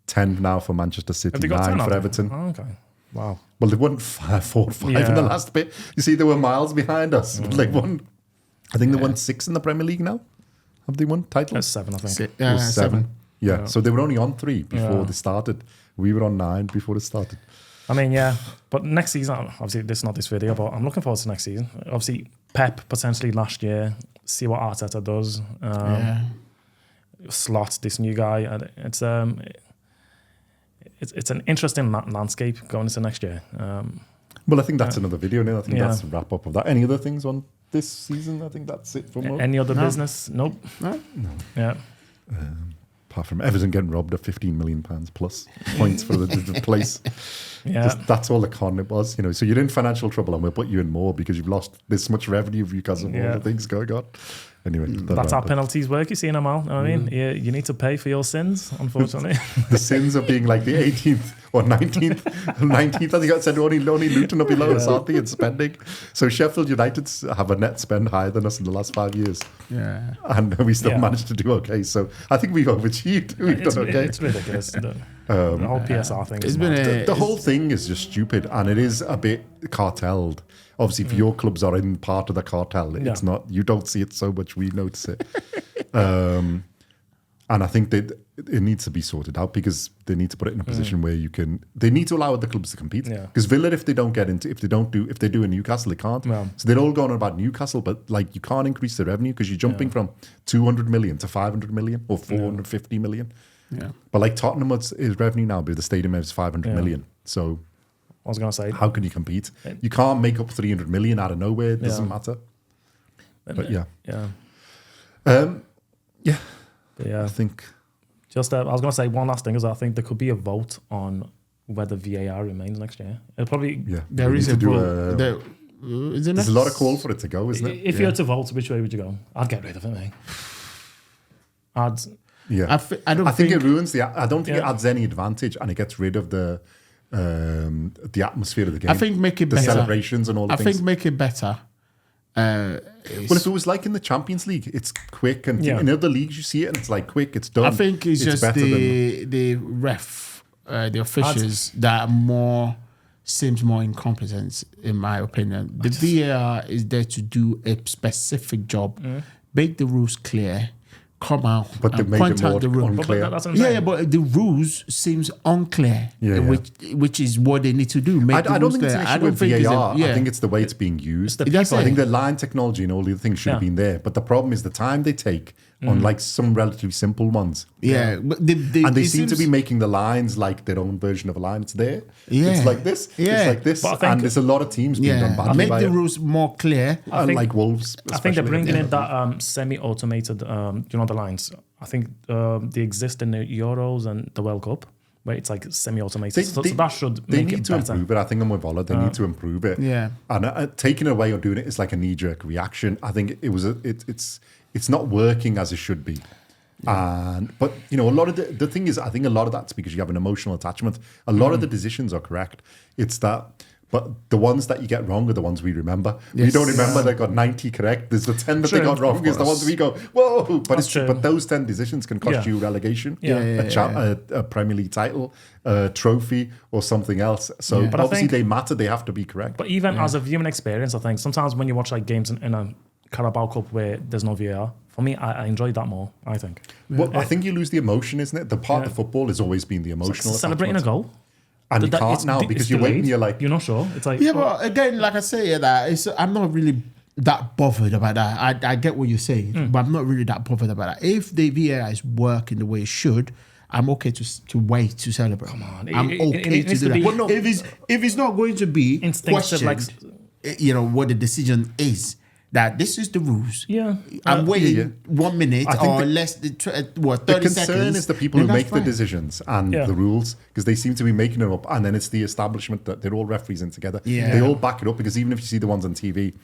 10 now for Manchester Have City, they got 9 10 for of them? Everton. Oh, okay. Wow. Well, they won 4-5 in the last bit. You see, they were miles behind us. But they won. I think they won 6 in the Premier League now. Have they won titles? That's 7, I think. It was 7. Yeah. So they were only on 3 before they started. We were on 9 before it started. I mean, yeah. But next season, obviously, this is not this video, but I'm looking forward to next season. Obviously, Pep potentially last year. See what Arteta does. Slot, this new guy. And it's an interesting landscape going into next year. Well, I think that's another video now. I think that's the wrap up of that. Any other things on this season? I think that's it for Any other business? Nope. No. Yeah. Apart from Everton getting robbed of £15 million plus points for the place. Yeah. That's all the con it was. You know, so you're in financial trouble and we'll put you in more because you've lost this much revenue because of all the things going on. Anyway, that's how penalties work, you see, in Amal. I mean, you need to pay for your sins, unfortunately. The sins of being like the 18th or 19th. 19th, I think I said only Luton are below us, aren't they, in spending? So Sheffield United have a net spend higher than us in the last 5 years. Yeah. And we still managed to do okay. So I think we've overachieved. We've done okay. It's ridiculous. The whole PSR thing. It's been the whole thing is just stupid and it is a bit cartelled. Obviously, if your clubs are in part of the cartel, it's not. You don't see it so much. We notice it, and I think that it needs to be sorted out because they need to put it in a position where you can. They need to allow other clubs to compete. Because Villa, if they do a Newcastle, they can't. Yeah. So they're all going on about Newcastle, but like you can't increase the revenue because you're jumping from 200 million to 500 million or 450 million. Yeah. But like Tottenham, is revenue now, but the stadium is 500 million. So. I was going to say, how can you compete? You can't make up 300 million out of nowhere. It doesn't matter. But I think. Just, I was going to say one last thing is I think there could be a vote on whether VAR remains next year. It'll probably there is a vote. There's a lot of call for it to go, isn't it? If you had to vote, which way would you go? I'd get rid of it, mate. I think it ruins I don't think it adds any advantage, and it gets rid of the atmosphere of the game. I think make it better. The celebrations and all the things. I think make it better. Well, if it was like in the Champions League, it's quick, and in other leagues you see it and it's like quick, it's done. I think it's just the ref, the officials that seems more incompetent, in my opinion. The VAR is there to do a specific job, make the rules clear, come out but and point out the rule. Unclear. But the rules seems unclear, which is what they need to do. Make I don't think it's an issue with VAR. I think it's the way it's being used. I think the line technology and all the other things should have been there. But the problem is the time they take on like some relatively simple ones. Yeah. But they seem to be making the lines like their own version of a line. It's there. It's like this. It's like this. And there's a lot of teams being done badly by Make the rules more clear. Like Wolves. I think they're bringing in that semi-automated, the lines. I think they exist in the Euros and the World Cup, where it's like semi-automated. So that should make it better. They need to improve it. I think I'm with Ola. They need to improve it. Yeah. And taking it away or doing it is like a knee-jerk reaction. I think it's not working as it should be. But a lot of the thing is, I think a lot of that's because you have an emotional attachment. A lot of the decisions are correct. It's that. But the ones that you get wrong are the ones we remember. Yes. We don't remember they got 90 correct. There's the 10 that they got wrong is the ones we go, whoa. But but those 10 decisions can cost you relegation, a Premier League title, a trophy, or something else. So but obviously they matter. They have to be correct. But even as a viewing experience, I think sometimes when you watch like games in a Carabao Cup where there's no VAR, for me, I enjoyed that more, I think. Well, I think you lose the emotion, isn't it? The part of football has always been the emotional. Celebrating a goal. And you can't now because you're waiting. You're like, you're not sure. It's like but again, like I say, I'm not really that bothered about that. I get what you're saying, but I'm not really that bothered about that. If the VAR is working the way it should, I'm okay to wait to celebrate. Come on, I'm okay to do that. Well, if it's not going to be questioned, what the decision is. That this is the rules. Yeah. I'm waiting 1 minute or less, 30 seconds. The concern is the people who make the decisions and the rules, because they seem to be making them up. And then it's the establishment that they're all referees in together. Yeah. They all back it up, because even if you see the ones on TV,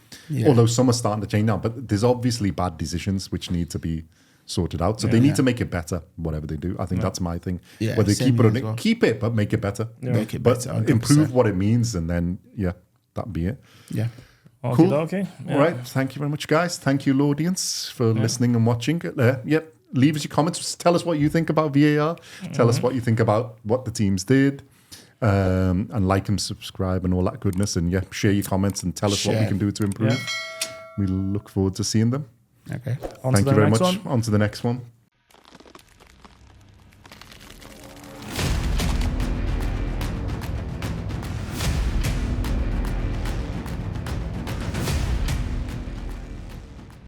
although some are starting to change now, but there's obviously bad decisions which need to be sorted out. So they need to make it better, whatever they do. I think that's my thing. Yeah, whether they keep it on keep it, but make it better. Yeah. Make it better. But improve what it means, and then, that'd be it. Yeah. Cool. Okay. Yeah. All right. Thank you very much, guys. Thank you, audience, for listening and watching. Leave us your comments. Tell us what you think about VAR. Tell us what you think about what the teams did. And like and subscribe and all that goodness. And yeah, share your comments and tell us what we can do to improve. We look forward to seeing them. Okay. Thank you very much. On to the next one.